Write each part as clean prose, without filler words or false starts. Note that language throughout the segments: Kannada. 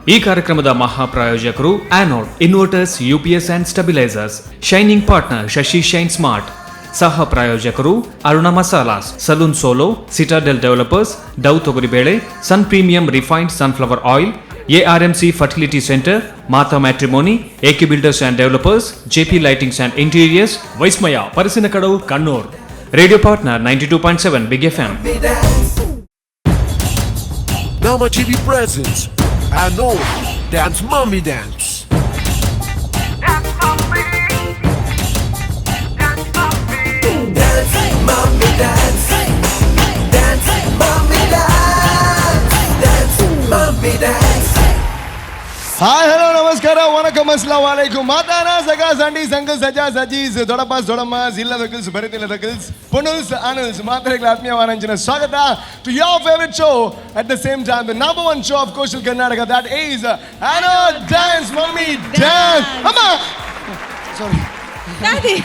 ಈ ಕಾರ್ಯಕ್ರಮದ ಮಹಾಪ್ರಾಯೋಜಕರು Anode inverters, UPS and stabilisers. Shining partner Shashi shine smart. ಸಹ ಪ್ರಾಯೋಜಕರು Aruna masalas, salon solo, citadel developers, Dove ತೊಗರಿಬೇಳೆ, ಸನ್ premium refined sunflower oil, ARMC fertility centre, Mata matrimony, AK builders and developers, JP lightings and interiors, Vaismaya Parassinikadavu Kannur. Radio partner 92.7 big FM. Nama TV presents Anod Dance Mommy Dance. Dance mommy, dance mommy, dance mommy, dance, dance mommy, dance, dance mommy, dance. Hi hello ನಮಸ್ಕಾರ ವಣಕಂ ಅಸ್ಸಲಾಮು ಅಲೈಕುಂ. ಮಾತಾನ ಸಗಾ ಸಂಡಿ ಸಂಗಲ್ ಸಜಾ ಸಜೀಸ್ ದೊಡಪಾಸ್ ದೊಡಮಾಸ್ ಇಲ್ಲದ ಕಿಲ್ಸ್ ಬರಿತಿಲ್ಲದ ಕಿಲ್ಸ್ ಪುನಲ್ಸ್ ಆನಲ್ಸ್ ಮಾತ್ರೆಗಳ ಆತ್ಮೀಯವಾರಂಚಿನ ಸ್ವಾಗತ to your favourite show at the same time the number one show of coastal Karnataka that is ಆನೋಡ್ ಡ್ಯಾನ್ಸ್ ಮಮ್ಮಿ ಡ್ಯಾನ್ಸ್. ಅಮ್ಮ sorry Daddy.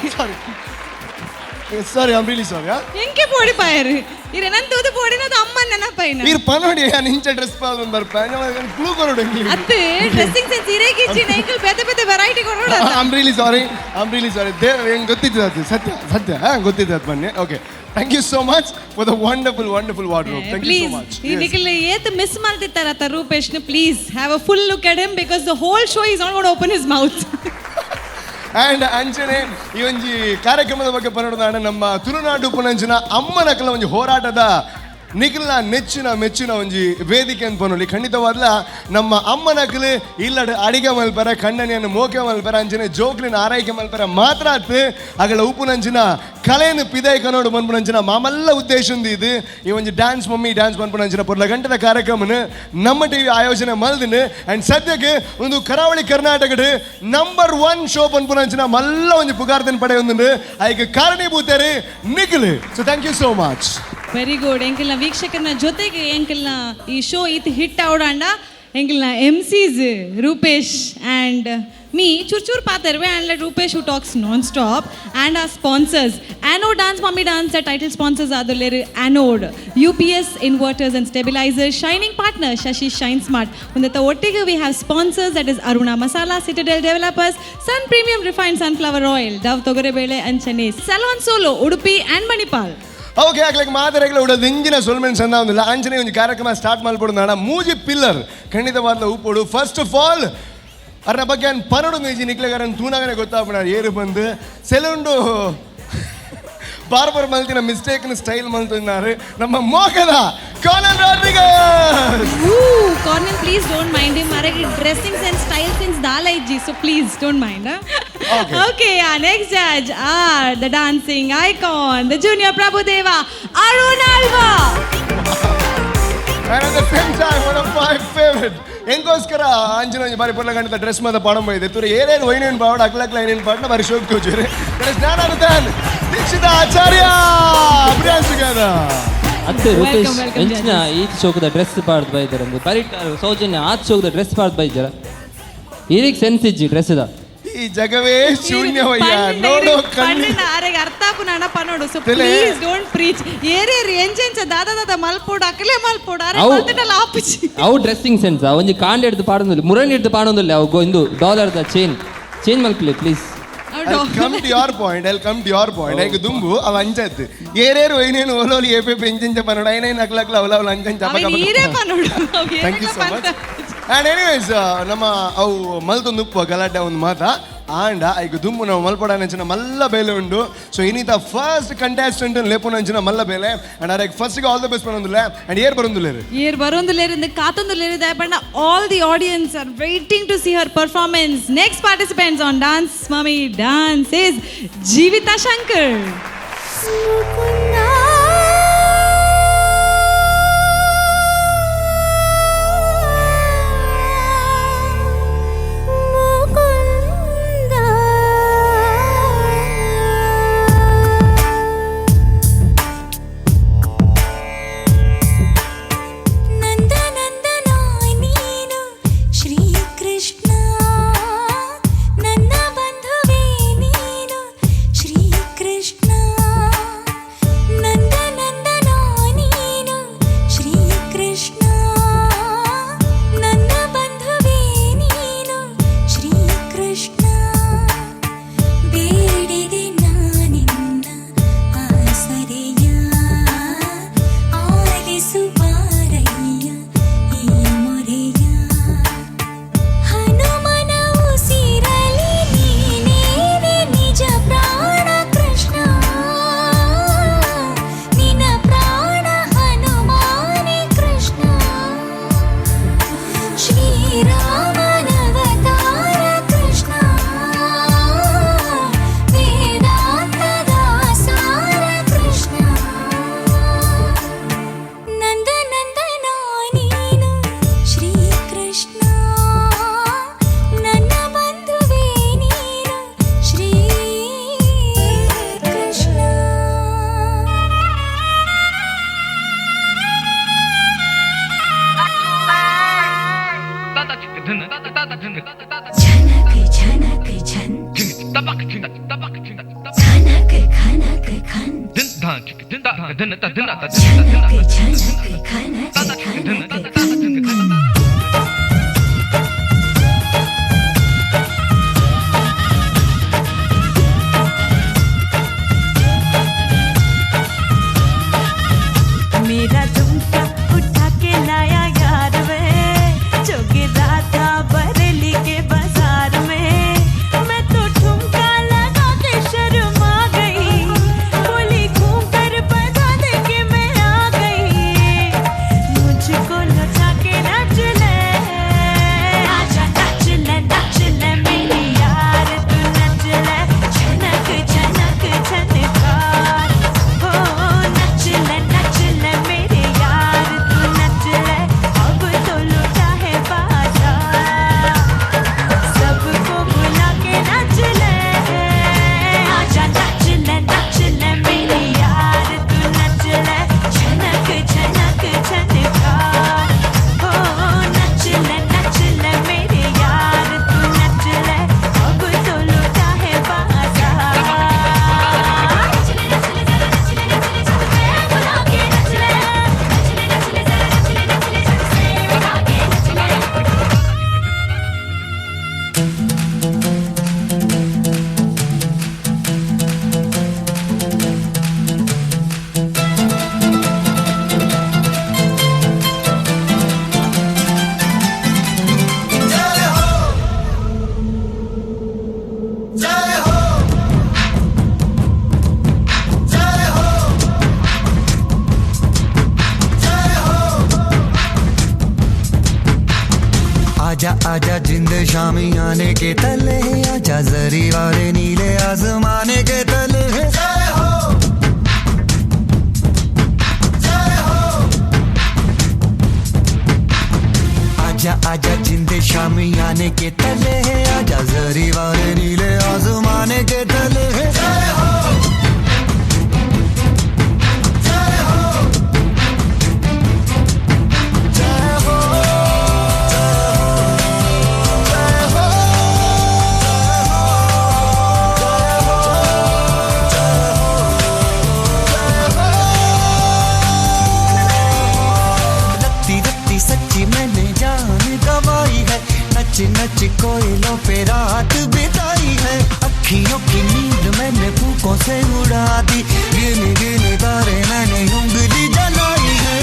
Sorry I am really sorry. ಎಂಕೆ ಪೋಡಿ ಪಾಯರು ಇರೆ ನನ್ ತೂದು ಪೋಡಿನದ ಅಮ್ಮ ನನ್ನ ಪೈನ ನೀರು ಪನೋಡಿ ನಿಂಚ ಡ್ರೆಸ್ ಪಾಲ್ ಬಂದರ್ ಪೈನ ಕ್ಲೂ ಕೊರೋಡು ಅತ್ತೆ ಡ್ರೆಸ್ಸಿಂಗ್ ಸೆನ್ಸ್ ಇರೇಗಿ ಚಿನ ಎಂಕಲ್ ಬೇತೆ ಬೇತೆ ವೆರೈಟಿ ಕೊರೋಡ ಐ ಆಮ್ ರಿಯಲಿ ಸಾರಿ ಹೆಂಗೆ ಗೊತ್ತಿತ್ತು ಅದು ಸತ್ಯ ಗೊತ್ತಿತ್ತು ಅದು ಬನ್ನಿ. Okay, thank you so much for the wonderful wardrobe. Thank you so much. ಈ ನಿಖಿಲ್ ಏತ್ ಮಿಸ್ ಮಾಡ್ತಿತ್ತಾರತ್ತ ರೂಪೇಶ್ನ please have a full look at him because the whole show is not got open his mouth. And ಅಂಚನೆ ಈ ಒಂಜಿ ಕಾರ್ಯಕ್ರಮದ ಬಗ್ಗೆ ಪನ್ನೋದಾಣ ನಮ್ಮ ತುಳುನಾಡು ಪುನಂಚಿನ ಅಮ್ಮನಕಲ ಒಂಜಿ ಹೋರಾಟದ ನಿಖಿಲ್ನ ಮೆಚ್ಚಿನ ಒಂಜಿ ವೇದಿಕೆ ಅಂತ ಪನ್ನೋಲಿ ಖಂಡಿತವಾದ್ಲ ನಮ್ಮ ಅಮ್ಮನಕಲು ಇಲ್ಲ ಅಡಿಗೆ ಮಲ್ಪರ ಕಣ್ಣನೆಯನ್ನು ಮೋಕೆ ಮಲ್ಪರ ಅಂಚನೆ ಜೋಕ್ಲಿನ ಆರೈಕೆ ಮಲ್ಪರ ಮಾತ್ರ ಅಗಳ ಉಪ್ಪುನಂಚಿನ ಕಲೆಯನ್ನು ಪಿದೈ ಕನ್ನೋಡು ಮನ್ಪುನಂಚಿನ ಮಾಮಲ್ಲ ಉದ್ದೇಶಂದು ಇದು ಈ ಒಂಜಿ ಡ್ಯಾನ್ಸ್ ಮಮ್ಮಿ ಡ್ಯಾನ್ಸ್ ಮನ್ಪುನಂಚಿನ ಪೊರ್ಲ ಗಂಟದ ಕಾರ್ಯಕ್ರಮನ ನಮ್ಮ TV ಆಯೋಜನೆ ಮಲ್ದಿನ ಆ್ಯಂಡ್ ಸದ್ಯಕ್ಕೆ ಒಂದು ಕರಾವಳಿ ಕರ್ನಾಟಕದ ನಂಬರ್ 1 ಶೋ ಪನ್ಪುನಂಚಿನ ಮಲ್ಲ ಒಂಜಿ ಪುಗಾರ್ದನ್ ಪಡೆ ಒಂದು ಅದಕ್ಕೆ ಕಾರಣೀಭೂತರು Nikhil. So thank you so much. Very good. ಎಂಕಲ್ನ ವೀಕ್ಷಕನ ಜೊತೆಗೆ ಎಂಕಲ್ನ ಈ ಶೋ ಇತ್ತು ಹಿಟ್ ಅವಡಾಂಡ ಎಂಕಲ್ನ MCs Rupesh and me chur paatharve and let Rupesh who talks non-stop and our sponsors Anode Dance Mommy Dance. The title sponsors are the Anode, UPS inverters and stabilizers, shining partner Shashi Shine Smart. Undata ottige we have sponsors that is Aruna Masala, Citadel Developers, Sun Premium Refined Sunflower Oil, Dove Togarebele and Chennai, Salon Solo, Udupi and Manipal. Okay, ಆಗ್ಲಿಕ್ಕೆ ಮಾದರಿಗಳು ಉಡೋದು ಇಂಜಿನ ಸೊಲ್ಮೆಂಟ್ಸ್ ಅಂದ ಒಂದಿಲ್ಲ ಅಂಚನೆ ಒಂದು ಕಾರ್ಯಕ್ರಮ ಸ್ಟಾರ್ಟ್ ಮಾಡ್ಬಿಡು ನಾಡ ಮೂಜಿ ಪಿಲ್ಲರ್ ಖಂಡಿತವಾದ ಉಪ್ಪೋಡು. ಫಸ್ಟ್ ಆಫ್ ಆಲ್ ಅದ್ರ ಬಗ್ಗೆ ಪನ್ನಡು ಮೇಜಿ ನಿಕ್ಲೆಗಾರನ್ ತೂನಾಗನೆ ಗೊತ್ತಾಗ್ಬಿಡ ಏರು ಬಂದು ಸೆಲುಂಡು ಬಾರ್ಬರ್ ಮಲ್ತಿನ ಮಿಸ್ಟೇಕ್ನ ಸ್ಟೈಲ್ ಮಲ್ತಿದ್ದಾರೆ ನಮ್ಮ ಮೋಕದ Canaan Rodrigues. Cornel, please don't mind him. Maragi dressing sense, style sense dala iji, so please don't mind. Okay, our next judge are the dancing icon, the junior Prabhudeva, Arun Alva. And at the same time, one of my favorite ಹೆಂಗೋಸ್ಕರ ಅಂಜನ ಬಾರಿ ಪರ್ಲ ಗಂಟದ ಡ್ರೆಸ್ ಮಾದ ಪಾಡಂ ಬೈದೆ ತುರು ಏನೇನು ವೈನೇನು ಬಾವಡ ಅಕ್ಲಕ್ಲ ಏನೇನು ಪಾಡ್ನ ಬಾರಿ ಶೋಕ್ ತೋಚುರೆ ಜ್ಞಾನಾನುದಾನ್ ದೀಕ್ಷಿತ ಆಚಾರ್ಯ ಅಭ್ಯಾಸಗಾರ ಅತ್ತೆ ರೂಪೇಶ್ ಎಂಚಿನ ಈ ಶೋಕದ ಡ್ರೆಸ್ ಪಾಡ್ದು ಬೈದಾರೆ ಬರೀ ಸೌಜನ್ಯ ಆ ಶೋಕದ ಡ್ರೆಸ್ ಪಾಡ್ದು ಬೈದಾರ ಈರಿಗೆ ಸೆನ್ಸ್ ಇಜ್ಜಿ ಡ್ರೆಸ್ದ ಈ ಜಗವೇ ಶೂನ್ಯವಯ್ಯ ನೋಡೋ ಕಣ್ಣಿನ ಆರೆಗೆ ಅರ್ಥ ಪುನಃ ಪನ್ನೋಡು. ಸೊ ಪ್ಲೀಸ್ ಡೋಂಟ್ ಪ್ರೀಚ್ ಏರೇರಿ ಎಂಚೆಂಚ ದಾದ ಮಲ್ಪೋಡು ಅಕಲೆ ಮಲ್ಪೋಡು ಅರೆ ಮಲ್ತಡಲ್ಲ ಆಪುಚಿ ಅವು ಡ್ರೆಸ್ಸಿಂಗ್ ಸೆನ್ಸ್ ಒಂಜಿ ಕಾಂಡ್ ಹಿಡ್ದು ಪಾಡೋದಿಲ್ಲ ಮುರಣಿ ಹಿಡ್ದು ಪಾಡೋದಿಲ್ಲ ಅವು ಇಂದು ಡಾಲರ್ದ ಚೇಂಜ್ ಮಲ್ಪಲೆ please. I'll come to your point. ಐಗ ದುಂಬು ಅವ ಅಂಚತ್ತು ಏರೇರು ಐನೇನು ಓಲೋಲಿ ಏಪೇಪೆ ಎಂಚೆಂಚ ಪನ್ನೋಡು ಐನೇನು ಅಕ್ಲಕ್ಲ ಅವಲ ಅಂಚೆಂಚ thank you so much. And anyways ನಮ್ಮ ಅವು ಮಲ್ತೊಂದು ಉಪ್ಪು ಗಲಾಟೆ ಒಂದು ಮಾತ ಆಂಡ ಈಗ ದುಮ್ಮು ನಾವು ಮಲ್ಪಡಾನಂಚಿನ ಮಲ್ಲ ಬೇಲೆ ಉಂಡು. ಸೊ ಇನ್ನಿತ ಫಸ್ಟ್ ಕಂಟೆಸ್ಟೆಂಟ್ ಲೇಪುನಂಚಿನ ಮಲ್ಲ ಬೇಲೆ ಆ್ಯಂಡ್ ಅದಕ್ಕೆ ಫಸ್ಟ್ಗೆ ಆಲ್ ದ ಬೆಸ್ಟ್ ಪನ್ನೊಂದುಲ್ಲ ಆ್ಯಂಡ್ ಏರ್ ಬರೊಂದುಲ್ಲೇರು ಕಾತೊಂದುಲ್ಲೇರು ದಯಪಂಡ all the audience are waiting to see her performance. Next participants on dance mummy dance is Jeevitha Shankar. Krishna झनक झनक झन खनक खनक खन झनक झनक खनक खनक खन मेरा झुमका उठा के लाया यार वे जो गिरा था बरेली के बाजार में मैं तो ठुमका लगा के शर्मा गई बोली घूम कर बता दे के मैं आ गई मुझको लौटा के नाच ले आजा नाच ले मेरी यार तू नाच ले झनक झनक झनकार हो नाच ले मेरे यार तू नच ले अब तो लुटा है बाजार सबको बुला के नच ले आजा नच ले मेरे यार तू नच ले झनक झनक झनकार हो नच ले मेरे यार तू नच ले अब तो लुटा है बाजार बुला के नच ले आजा आजा जिंद शामी आने के तले आजा जरी वाले नीले आसमाने के तले जय हो जय हो आजा आजा जिंद शामी आने के तले आजा जरी वाले नीले आसमाने के तले जय हो जय हो जय हो सच्ची मैंने जान गवाई है नच नच कोयलों पे रात बिताई है अखियों की नींद मैंने फूकों से उड़ा दी गिन गिन तारे मैंने उंगली जलाई है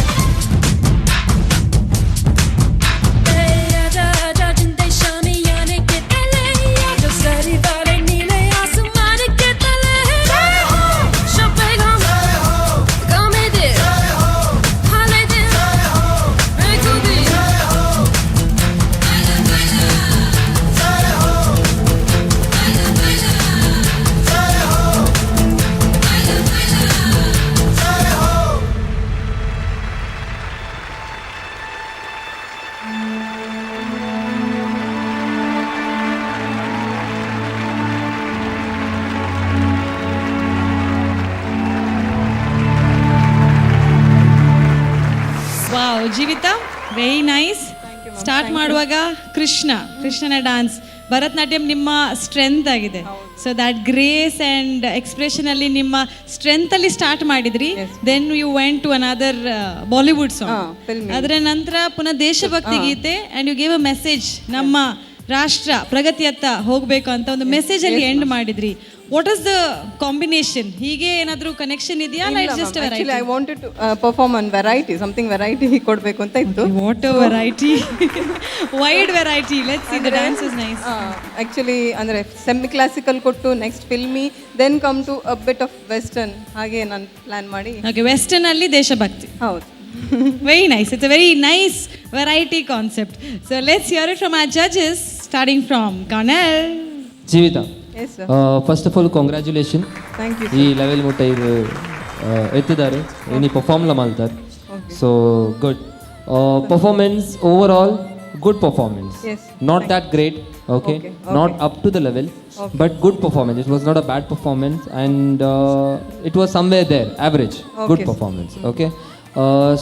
wow Jeevitha very nice start ಮಾಡುವಾಗ ಕೃಷ್ಣನ ಡಾನ್ಸ್ ಭರತನಾಟ್ಯಂ ನಿಮ್ಮ ಸ್ಟ್ರೆಂತ್ ಆಗಿದೆ so that grace and expression ಅಲ್ಲಿ ನಿಮ್ಮ ಸ್ಟ್ರೆಂತ್ ಅಲ್ಲಿ ಸ್ಟಾರ್ಟ್ ಮಾಡಿದ್ರಿ then you went to another Bollywood song ಅದರ ನಂತರ ಪುನಃ ದೇಶಭಕ್ತಿ ಗೀತೆ and you gave a message ನಮ್ಮ ರಾಷ್ಟ್ರ ಪ್ರಗತಿಯತ್ತ ಹೋಗಬೇಕು ಅಂತ ಒಂದು ಮೆಸೇಜ್ ಅಲ್ಲಿ ಎಂಡ್ ಮಾಡಿದ್ರಿ. What is the combination? ಹೀಗೆ ಏನಾದರೂ ಕನೆಕ್ಷನ್ ಇದೆಯಾ? Just actually I wanted to perform on variety, something variety ಕೊಡಬೇಕು ಅಂತ ಇತ್ತು. What a variety, wide variety. Let's see the dance is nice. Actually ಅಂದರೆ ಸೆಮಿ ಕ್ಲಾಸಿಕಲ್ ಕೊಟ್ಟು next filmy, then come to a bit of western, ಹಾಗೆ ನಾನು ಪ್ಲಾನ್ ಮಾಡಿ. ಓಕೆ, ವೆಸ್ಟರ್ನ್ ಅಲ್ಲಿ ದೇಶಭಕ್ತಿ. ಹೌದು. Very nice. It's a very nice variety concept. So let's hear it from our judges, starting from Cornell. Jeevitha, Yes sir. First of all congratulation. Thank you ಈ sir. ಲೆವೆಲ್ ಮುಟ್ಟ ಇದು ಎತ್ತಿದ್ದಾರೆ, ನೀ ಪರ್ಫಾರ್ಮ್ಲ ಮಾಡ್ತಾರೆ. So good performance, over all good performance. Yes. Not that great, okay? Not up to the level, but good performance. It was not a bad performance, and it was somewhere there, average. Good performance, okay?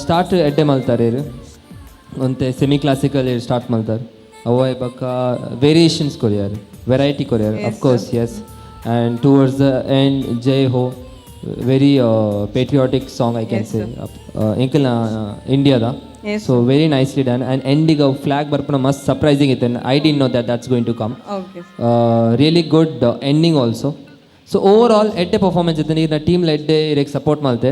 Start ಎಡ್ಡೆ ಮಾಡ್ತಾರೆ, ಒಂತೆ ಸೆಮಿ ಕ್ಲಾಸಿಕಲ್ ಸ್ಟಾರ್ಟ್ ಮಾಡ್ತಾರೆ. Awai baka variations koryar, variety koryar, Yes, of course, yes. And towards the end, Jai Ho, very patriotic song I can Yes, say. Inkal India da. Yes, So very nicely done. And ending of flag barpana must surprising it, and I didn't know that that's going to come. Okay. Really good ending also. So overall, at a performance, the team led direct support malte.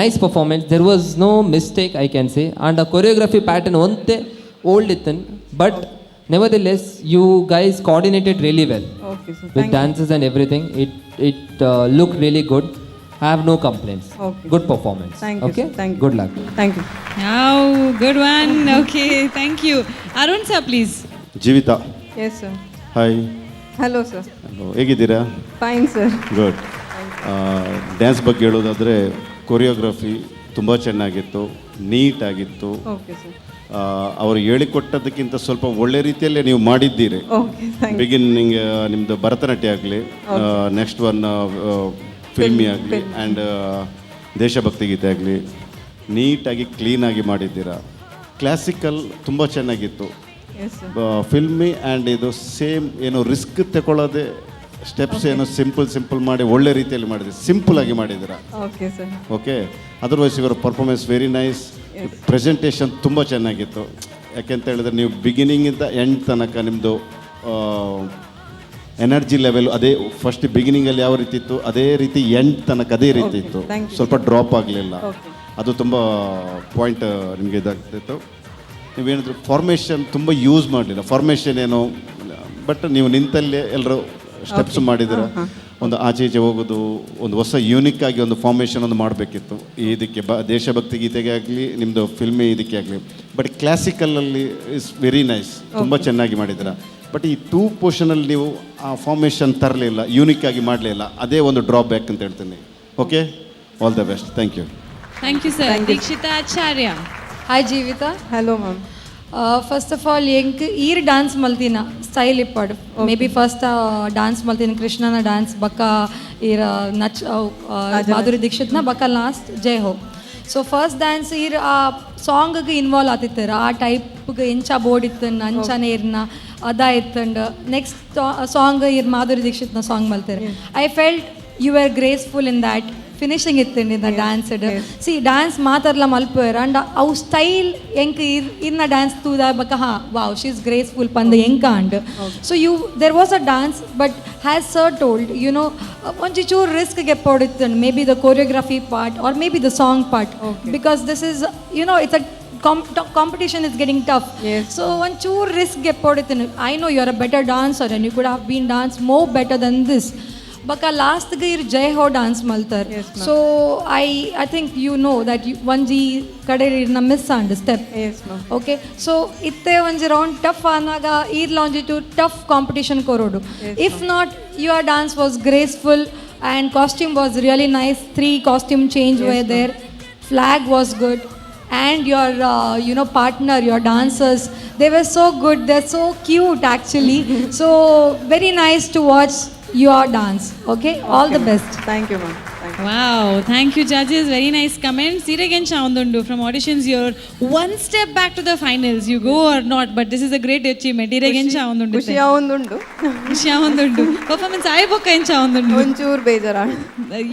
Nice performance. There was no mistake I can say. And the choreography pattern onte old ithin, but nevertheless, you guys coordinated really well Okay, sir. with dances and everything. It looked really good. I have no complaints. Okay. Good performance. Thank you, Okay. sir. Thank you. Good luck. Thank you. Oh, good one. Okay, thank you. Arun sir, please. Jeevitha, Yes, sir. Hi, Hello, sir. ಹೇಗಿದ್ದೀರಾ? Fine, sir. ಗುಡ್. ಡ್ಯಾನ್ಸ್ ಬಗ್ಗೆ ಹೇಳೋದಾದರೆ ಕೊರಿಯೋಗ್ರಫಿ ತುಂಬ ಚೆನ್ನಾಗಿತ್ತು, ನೀಟಾಗಿತ್ತು. Okay, sir. ಅವರು ಹೇಳಿಕೊಟ್ಟದಕ್ಕಿಂತ ಸ್ವಲ್ಪ ಒಳ್ಳೆ ರೀತಿಯಲ್ಲೇ ನೀವು ಮಾಡಿದ್ದೀರಿ. Okay, thank you. ಬಿಗಿನಿಂಗ್ ನಿಮ್ಮದು ಭರತನಾಟ್ಯ ಆಗಲಿ, ನೆಕ್ಸ್ಟ್ ಒನ್ ಫಿಲ್ಮಿ ಆಗಲಿ, ಆ್ಯಂಡ್ ದೇಶಭಕ್ತಿ ಗೀತೆ ಆಗಲಿ ನೀಟಾಗಿ ಕ್ಲೀನಾಗಿ ಮಾಡಿದ್ದೀರಾ. ಕ್ಲಾಸಿಕಲ್ ತುಂಬ ಚೆನ್ನಾಗಿತ್ತು. Yes, sir. ಫಿಲ್ಮಿ ಆ್ಯಂಡ್ ಇದು ಸೇಮ್ ಏನು ರಿಸ್ಕ್ ತಗೊಳ್ಳೋದೆ, ಸ್ಟೆಪ್ಸ್ ಏನು ಸಿಂಪಲ್ ಮಾಡಿ ಒಳ್ಳೆ ರೀತಿಯಲ್ಲಿ ಮಾಡಿದ್ದೀರಿ, ಸಿಂಪಲಾಗಿ ಮಾಡಿದ್ದೀರಾ. Okay, sir. ಓಕೆ. ಅದರ್ವೈಸ್ ಇವರ ಪರ್ಫಾರ್ಮೆನ್ಸ್ ವೆರಿ ನೈಸ್. ಪ್ರೆಸೆಂಟೇಷನ್ ತುಂಬ ಚೆನ್ನಾಗಿತ್ತು. ಯಾಕೆಂತ ಹೇಳಿದ್ರೆ ನೀವು ಬಿಗಿನಿಂಗಿಂದ ಎಂಡ್ ತನಕ ನಿಮ್ಮದು ಎನರ್ಜಿ ಲೆವೆಲ್ ಅದೇ ಫಸ್ಟ್ ಬಿಗಿನಿಂಗಲ್ಲಿ ಯಾವ ರೀತಿ ಇತ್ತು ಅದೇ ರೀತಿ ಎಂಡ್ ತನಕ ಅದೇ ರೀತಿ ಇತ್ತು. thank you. ಸ್ವಲ್ಪ ಡ್ರಾಪ್ ಆಗಲಿಲ್ಲ. Okay. ಅದು ತುಂಬ ಪಾಯಿಂಟ್ ನಿಮಗೆ ಇದಾಗ್ತಿತ್ತು. ನೀವೇನಿದ್ರು ಫಾರ್ಮೇಷನ್ ತುಂಬ ಯೂಸ್ ಮಾಡಲಿಲ್ಲ. ಫಾರ್ಮೇಷನ್ ಏನೋ, ಬಟ್ ನೀವು ನಿಂತಲ್ಲೇ ಎಲ್ಲರೂ ಸ್ಟೆಪ್ಸ್ ಮಾಡಿದ್ರೆ ಒಂದು ಆಚೆ ಈಚೆ ಹೋಗೋದು, ಒಂದು ಹೊಸ ಯೂನಿಕ್ ಆಗಿ ಒಂದು ಫಾರ್ಮೇಷನ್ ಒಂದು ಮಾಡಬೇಕಿತ್ತು. ಇದಕ್ಕೆ ದೇಶಭಕ್ತಿ ಗೀತೆಗೆ ಆಗಲಿ, ನಿಮ್ಮದು ಫಿಲ್ಮಿ ಇದಕ್ಕೆ ಆಗಲಿ. ಬಟ್ ಕ್ಲಾಸಿಕಲಲ್ಲಿ ಇಸ್ ವೆರಿ ನೈಸ್, ತುಂಬ ಚೆನ್ನಾಗಿ ಮಾಡಿದ್ದೀರಾ. ಬಟ್ ಈ 2 ಪೋರ್ಷನಲ್ಲಿ ನೀವು ಆ ಫಾರ್ಮೇಷನ್ ತರಲಿಲ್ಲ, ಯೂನಿಕ್ ಆಗಿ ಮಾಡಲಿಲ್ಲ. ಅದೇ ಒಂದು ಡ್ರಾಪ್ ಬ್ಯಾಕ್ ಅಂತ ಹೇಳ್ತೀನಿ. Okay, all the best. Thank you. Thank you, sir. Thank you. Dikshita Acharya. Hi Jeevitha. Hello, ma'am. First of all ಎಂಕ್ ಈರ್ ಡಾನ್ಸ್ ಮಲ್ತಿನ ಸ್ಟೈಲ್ ಇಪ್ಪಡು ಮೇ ಬಿ ಫಸ್ಟ್ ಡಾನ್ಸ್ ಮಲ್ತಿನ ಕೃಷ್ಣನ ಡಾನ್ಸ್ ಬಕ್ಕ ಈರ ನಚ್ ಮಾಧುರಿ ದೀಕ್ಷಿತ್ನ ಬಕ್ಕ ಲಾಸ್ಟ್ ಜೈ ಹೋ. ಸೊ ಫಸ್ಟ್ ಡ್ಯಾನ್ಸ್ ಈರ್ ಆ ಸಾಂಗ್ಗೆ ಇನ್ವಾಲ್ವ್ ಆತಿತ್ತರ, ಆ ಟೈಪ್ಗೆ ಎಂಚ ಬೋರ್ಡ್ ಇತ್ತಂಡು ಅಂಚನೆ ಇರ್ನ ಅದ ಇತ್ತಂಡು. ನೆಕ್ಸ್ಟ್ ಸಾಂಗ್ ಈರ್ ಮಾಧುರಿ ದೀಕ್ಷಿತ್ನ ಸಾಂಗ್ ಮಲ್ತಾರೆ. I felt you are graceful in that finishing ಇತ್ತಂಡು ಇನ್ ದ ಡ್ಯಾನ್ಸ್. ಸಿ ಡ್ಯಾನ್ಸ್ ಮಾತಾಡ್ಲ ಮಲ್ಪರ್ ಅಂಡ್ ಅವು ಸ್ಟೈಲ್ ಎಂಕ್ ಇರ್ನ ಡ್ಯಾನ್ಸ್ ತೂದ ಬಕ್ಕ ಹಾ ವಾವ್ ಶಿ ಇಸ್ ಗ್ರೇಸ್ಫುಲ್ ಪಂದ ಎಂಕ ಅಂಡ್. So you there was a dance but has sir told you know ಒಂಚಿ ಚೂರು ರಿಸ್ಕ್ಗೆ ಪೋಡಿತ್ತಂಡು maybe the choreography part or maybe the song part because this is you know it's a competition is getting tough. Yes. So one choor risk get put it in. I know you are a better dancer and you could have been danced more better than this. Baka last gear Jai Ho dance maltar. Yes, ma'am. So I think you know that you onji kade na miss and step. Yes, ma'am. Okay, so itte onji round tough anaga ear launji to tough competition korodu. Yes, If not, your dance was graceful and costume was really nice. 3 costume change were there. Flag was good. And your you know partner, your dancers, they were so good. They're so cute actually. So very nice to watch your dance. Okay, all the best. Thank you, ma'am. Thank you. Wow, thank you judges. Very nice comments. Siragen Chaundundu from auditions, you're one step back to the finals. You go or not, but this is a great achievement. Siragen Chaundundu. ಖುಷಿ ಒಂದುಂಡು, Chaundundu. Performance ayibokka en Chaundundu. ಒಂಚೂರು ಬೇಜಾರಾണ്.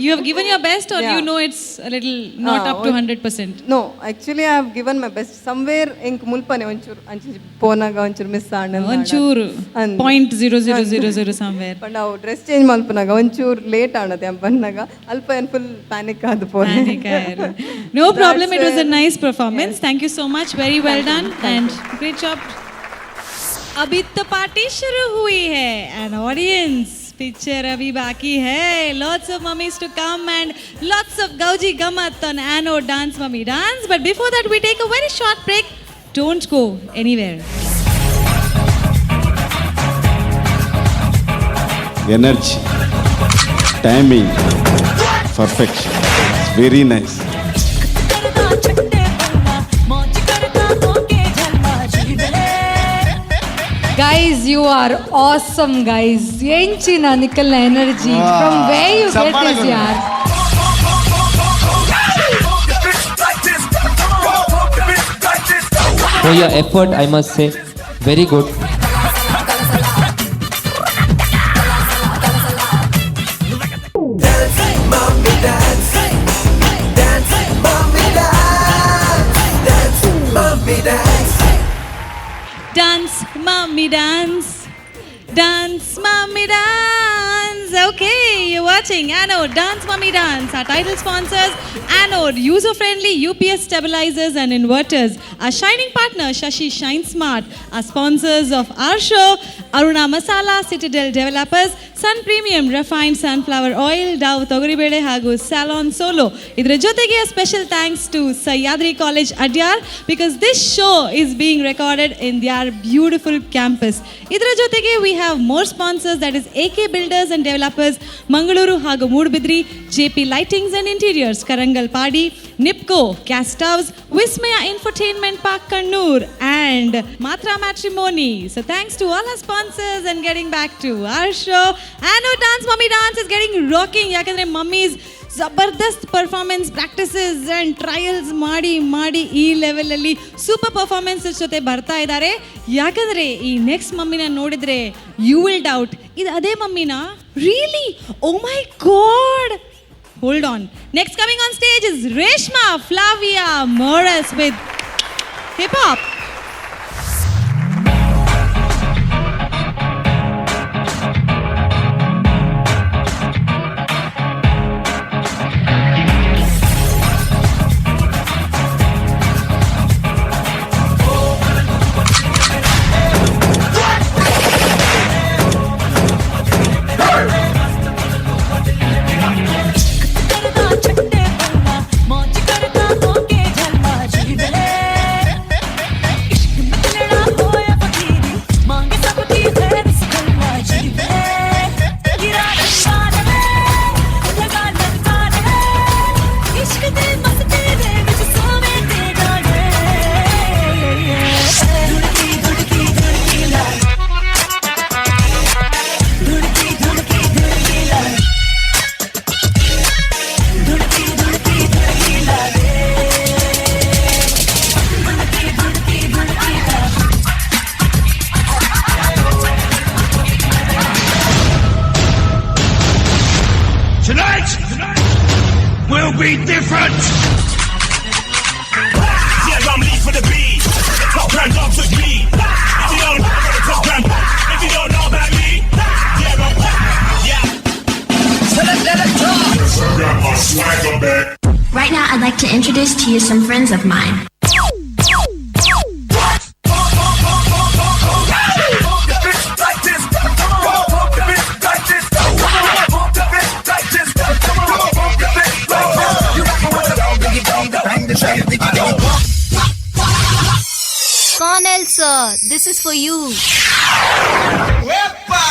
You have given your best or you Yeah. know it's a little not up to 100%? No, actually I have given my best. Somewhere ಎಂಕ್ ಮುಲ್ಪನೆ ಒಂಚೂರು ಅಂಚಿ ಪೋನಾಗ ಒಂಚೂರು miss and Onchuru. And- 0.0000 somewhere. But ನಾವು ಡ್ರೆಸ್ ಚೇಂಜ್ ಮಲ್ಪನಾಗ ಒಂಚೂರು ಲೇಟ್ ಆಣದೆ ಬಂದಾಗ ಅಲ್ಪ ಏನು ಫುಲ್ ಪ್ಯಾನಿಕ್ ಆದ ಪೋನೆ. Panic ಆಯ್ರು. No problem, it was a nice performance. Thank you so much. Very well done and great job. अभी तो पार्टी शुरू हुई है and audience picture अभी बाकी है. Lots of mummies to come and lots of gauji gamat on Ano Dance Mummy Dance. But before that we take a very short break. Don't go anywhere. Energy, timing, perfection, very nice. Guys, you are awesome, guys. Enchina nikkalna energy. Wow. From where you get this, Sabbalagodu. yaar? For your effort, I must say, very good. mommy, dance. Dance, mommy, dance. Okay, you're watching Anode, Dance, Mommy, Dance. Our title sponsors, Anode, user-friendly UPS stabilizers and inverters. Our shining partner, Shashi Shine Smart. Our sponsors of our show, Aruna Masala, Citadel Developers, Sun Premium, Refined Sunflower Oil, Dove Toguribede Hagu, Salon Solo. Idra jotege a special thanks to Sahyadri College Adyar because this show is being recorded in their beautiful campus. Idra jotege we have more sponsors, that is AK Builders and Developers, Mangaluru Hagu Moodbidri, JP Lightings and Interiors, Karangal Padi, Nipco, Cast House, Vismaya Infotainment Park Kannur and Matra Matrimony. So thanks to all our sponsors and getting back to our show. Anode Dance Mommy Dance is getting rocking. Yakandre mummies ಜಬರ್ದಸ್ತ್ ಪರ್ಫಾರ್ಮೆನ್ಸ್ ಪ್ರಾಕ್ಟೀಸಸ್ ಆ್ಯಂಡ್ ಟ್ರಯಲ್ಸ್ ಮಾಡಿ ಈ ಲೆವೆಲಲ್ಲಿ ಸೂಪರ್ ಪರ್ಫಾರ್ಮೆನ್ಸಸ್ ಜೊತೆ ಬರ್ತಾ ಇದ್ದಾರೆ. ಯಾಕಂದರೆ ಈ ನೆಕ್ಸ್ಟ್ ಮಮ್ಮಿನ ನೋಡಿದರೆ ಯು ವಿಲ್ ಡೌಟ್, ಇದು ಅದೇ ಮಮ್ಮಿನಾ? Really? Oh my god! Hold on. Next coming on stage is Reshma Flavia Moras with hip hop. Right now, I'd like to introduce to you some friends of mine. Cornel sir, this is for you. ¡Epa!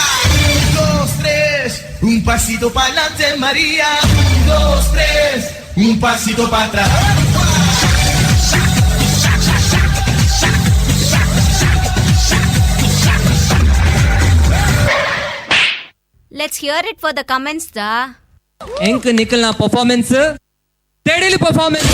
1, 2, 3, un pasito para adelante, María. 1, 2, 3, un pasito para atrás. Let's hear it for the comments da. ಎಂಕ್ ನಿಖಿಲ್ನ ಪರ್ಫಾರ್ಮೆನ್ಸ್ ತೆಡಿಲಿ ಪರ್ಫಾರ್ಮೆನ್ಸ್.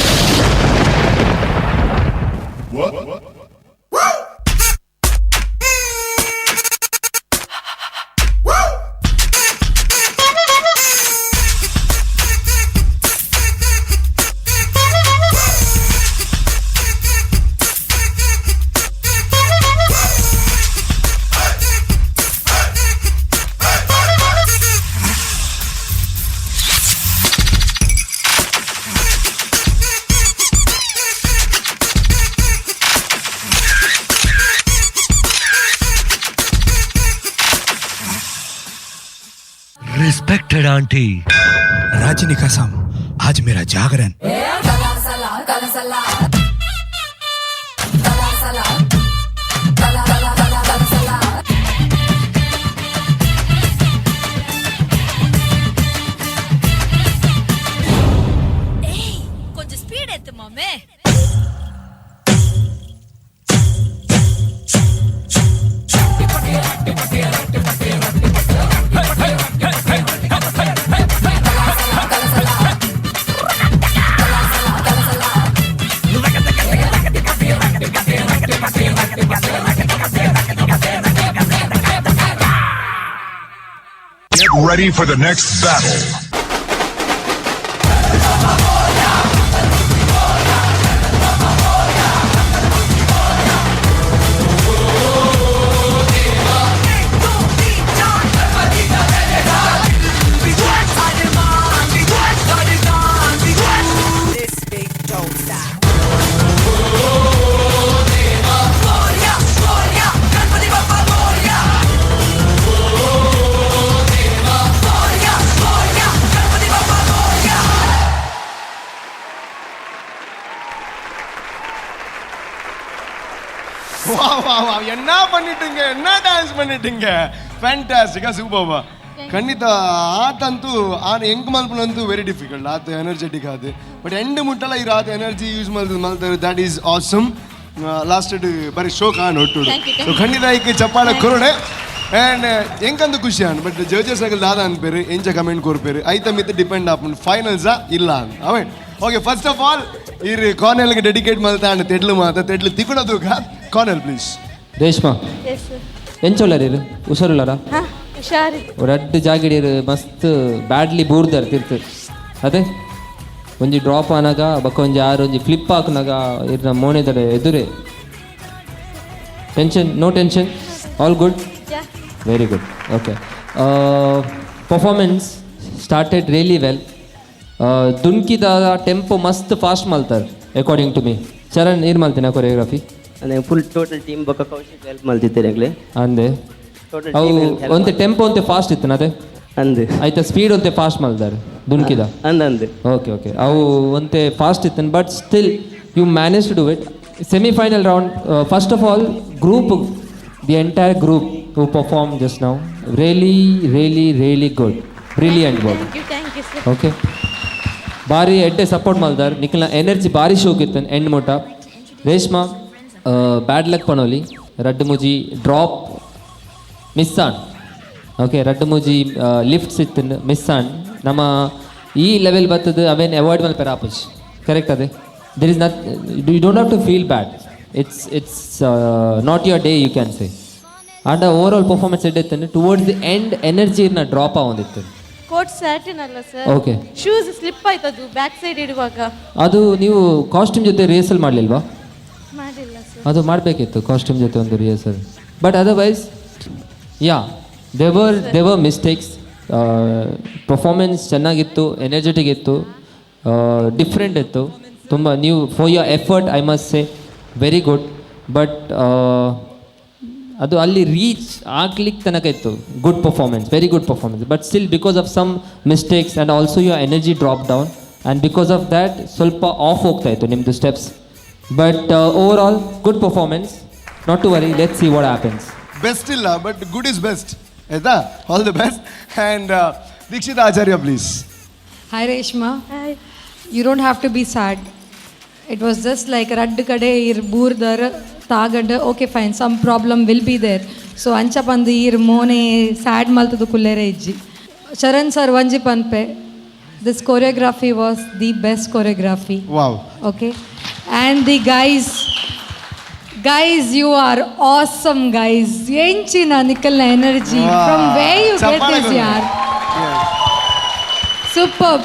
Respected auntie, राजनी कसम आज मेरा जागरण. కొంచెం స్పీడ్ ఎత్తు మమ్మే. Get ready for the next battle. என்ன பண்ணிட்டீங்க, என்ன டான்ஸ் பண்ணிட்டீங்க, ಫ್ಯಾಂಟಾಸ್ಟಿಕ್, ಸೂಪರ್. ಖಂಡಿತ ಆತಂತೂ ಹೆಂಗ್ ಮಲ್ಪನಂತೂ ವೆರಿ ಡಿಫಿಕಲ್ಟ್, ಆತ ಎನರ್ಜೆಟಿಕ್ ಆದ. ಬಟ್ ಎಂಡ್ ಮುಟ್ಟಲ್ಲ ಈ ರಾತ್ ಎನರ್ಜಿ ಯೂಸ್ ಮಲ್ತಾರೆ, ದಟ್ ಈಸ್ ಆಸಮ್. ಲಾಸ್ಟ್ ಬರೀ ಶೋ ಕಾಣ್ ಒಟ್ಟು. ಸೊ ಖಂಡಿತ ಈಗ ಚಪ್ಪಾಳ ಕೊರಡೆ ಆ್ಯಂಡ್ ಹೆಂಗಂದು ಖುಷಿ ಅನ್. ಬಟ್ ಜಡ್ಜಸ್ ಆಗಲ್ ದಾದ ಅನ್ಪೇರು, ಎಂಚ ಕಮೆಂಟ್ ಕೊರ್ಪೇರು, ಐತ ಮಿತ್ ಡಿಪೆಂಡ್ ಆಪನ್ ಫೈನಲ್ಸಾ ಇಲ್ಲ ಅಂತ ಅವೇ. ಓಕೆ, ಫಸ್ಟ್ ಆಫ್ ಆಲ್ ಇರ್ ಕಾರ್ನೆಲ್ಗೆ ಡೆಡಿಕೇಟ್ ಮಾಡ್ತಾ ಅಂಡ್ ತೆಡ್ಲು ತೆಡ್ಲು ತಿಕ್ಕೊಡೋದು ಕಾರ್ನೆಲ್ ಪ್ಲೀಸ್. ರೇಷ್ಮಾ ಎಂಚೊಲ್ಲರು ಹುಷಾರುಳ್ಳಾರ ರಡ್ಡು ಜಾಗಿಡಿಯರು ಮಸ್ತ್ ಬ್ಯಾಡ್ಲಿ ಬೂರ್ದಾರ ತಿರ್ತು ಅದೇ ಒಂಜಿ ಡ್ರಾಪ್ ಆನಾಗ ಬಕ್ಕ ಒಂಜಿ ಆರು ಒಂಜಿ ಫ್ಲಿಪ್ ಹಾಕಿನಾಗ ಇರ್ನ ಮೋನೆದರ ಎದುರೇ tension no tension all good very good. Okay, performance started really well. ದುನ್ಕಿದ ಟೆಂಪೋ ಮಸ್ತ್ ಫಾಸ್ಟ್ ಮಲ್ತಾರೆ ಅಕಾರ್ಡಿಂಗ್ ಟು ಮೀ. ಚರಣ್ ಏನು ಮಾಡ್ತೀನಿ ಕೊರಿಯೋಗ್ರಫಿ ಫುಲ್ ಟೋಟಲ್ ಟೀಮ್ ಬಕ್ಕ ಕೌಶಿಕ್ ಹೆಲ್ಪ್ ಮಾಡ್ತಿದ್ದೇನೆ ಅಂದೆ ಅವು ಒಂತೆ ಟೆಂಪೋ ಒಂತೆ ಫಾಸ್ಟ್ ಇತ್ತು ಅದೇ ಅಂದೆ ಆಯ್ತಾ ಸ್ಪೀಡ್ ಒಂತೆ ಫಾಸ್ಟ್ ಮಲ್ದಾರೆ ದುನ್ಕಿದ ಅಂದೆ ಓಕೆ ಓಕೆ ಅವು ಒಂತೆ ಫಾಸ್ಟ್ ಇತ್ತು but still you manage to do it. Semifinal round first of all group the entire group who perform just now really really really good, brilliant work. Okay, ಭಾರಿ ಎಡ್ಡೆ ಸಪೋರ್ಟ್ ಮಲ್ದಾರ್, ನಿಖಲ್ನ ಎನರ್ಜಿ ಭಾರಿ ಶೋಕ್ ಇತ್ತು ಎಂಡ್ ಮೋಟ. ರೇಷ್ಮಾ ಬ್ಯಾಡ್ ಲಕ್ ಪಣೋಲಿ, ರಡ್ಡು ಮುಜಿ ಡ್ರಾಪ್ ಮಿಸ್ ಆನ್. ಓಕೆ, ರಡ್ಡು ಮುಜಿ ಲಿಫ್ಟ್ ಸಿತ್ತು ಮಿಸ್ ಆನ್. ನಮ್ಮ ಈ ಲೆವೆಲ್ ಬರ್ತದೆ ಅವೇನು ಅವಾಯ್ಡ್ ಮಲ್ಪೇರ ಆಪುಜ್ ಕರೆಕ್ಟ್ ಅದೇ. There is ನತ್ you don't have to feel bad, it's not your day you can say. And over all performance ಎಡ್ಡೆ ಟುವರ್ಡ್ಸ್ ದಿ ಎಂಡ್ ಎನರ್ಜಿನ ಡ್ರಾಪ್ ಆಗೊಂದಿತ್ತು. ಕೋಟ್ ಸ್ಯಾಟಿನ್ ಅಲ್ಲ ಸರ್, ಓಕೆ, ಶೂಸ್ ಸ್ಲಿಪ್ ಆಯ್ತದು ಬ್ಯಾಕ್ ಸೈಡ್ ಇಡುವಾಗ. ಅದು ನೀವು ಕಾಸ್ಟ್ಯೂಮ್ ಜೊತೆ ರಿಹರ್ಸಲ್ ಮಾಡಲಿಲ್ವಾ? ಮಾಡಿಲ್ಲ ಸರ್. ಅದು ಮಾಡಬೇಕಿತ್ತು ಕಾಸ್ಟ್ಯೂಮ್ ಜೊತೆ ಒಂದು rehearsal. But otherwise yeah there were mistakes. Performance ಚೆನ್ನಾಗಿತ್ತು, ಎನರ್ಜೆಟಿಕ್ ಇತ್ತು, ಡಿಫ್ರೆಂಟ್ ಇತ್ತು ತುಂಬ. ನೀವು for your effort I must say very good. But ಅದು ಅಲ್ಲಿ ರೀಚ್ ಆಗ್ಲಿಕ್ಕೆ ತನಕ ಇತ್ತು good performance, very good performance. But still because of some mistakes and also your energy drop down and because of that ಸ್ವಲ್ಪ ಆಫ್ ಹೋಗ್ತಾ ಇತ್ತು ನಿಮ್ಮದು steps. But overall good performance, not to worry, let's see what happens. Best ಇಲ್ಲ ಬಟ್ ಗುಡ್ ಇಸ್ ಬೆಸ್ಟ್ ಆಯ್ತಾ. All the best. And Dikshita Acharya please. Hi Reshma. Hi. You don't have to be sad. It was just like raddu kade ir boordar taagad. Okay fine, some problem will be there. So ancha pandu ir mone sad maltadu kullere ijji. Charan sir vanji panpe. This choreography was the best choreography. Wow. Okay. And the guys, you are awesome guys. Yenchina nikkalna energy. Wow. From where you get this yaar? Yeah. Superb.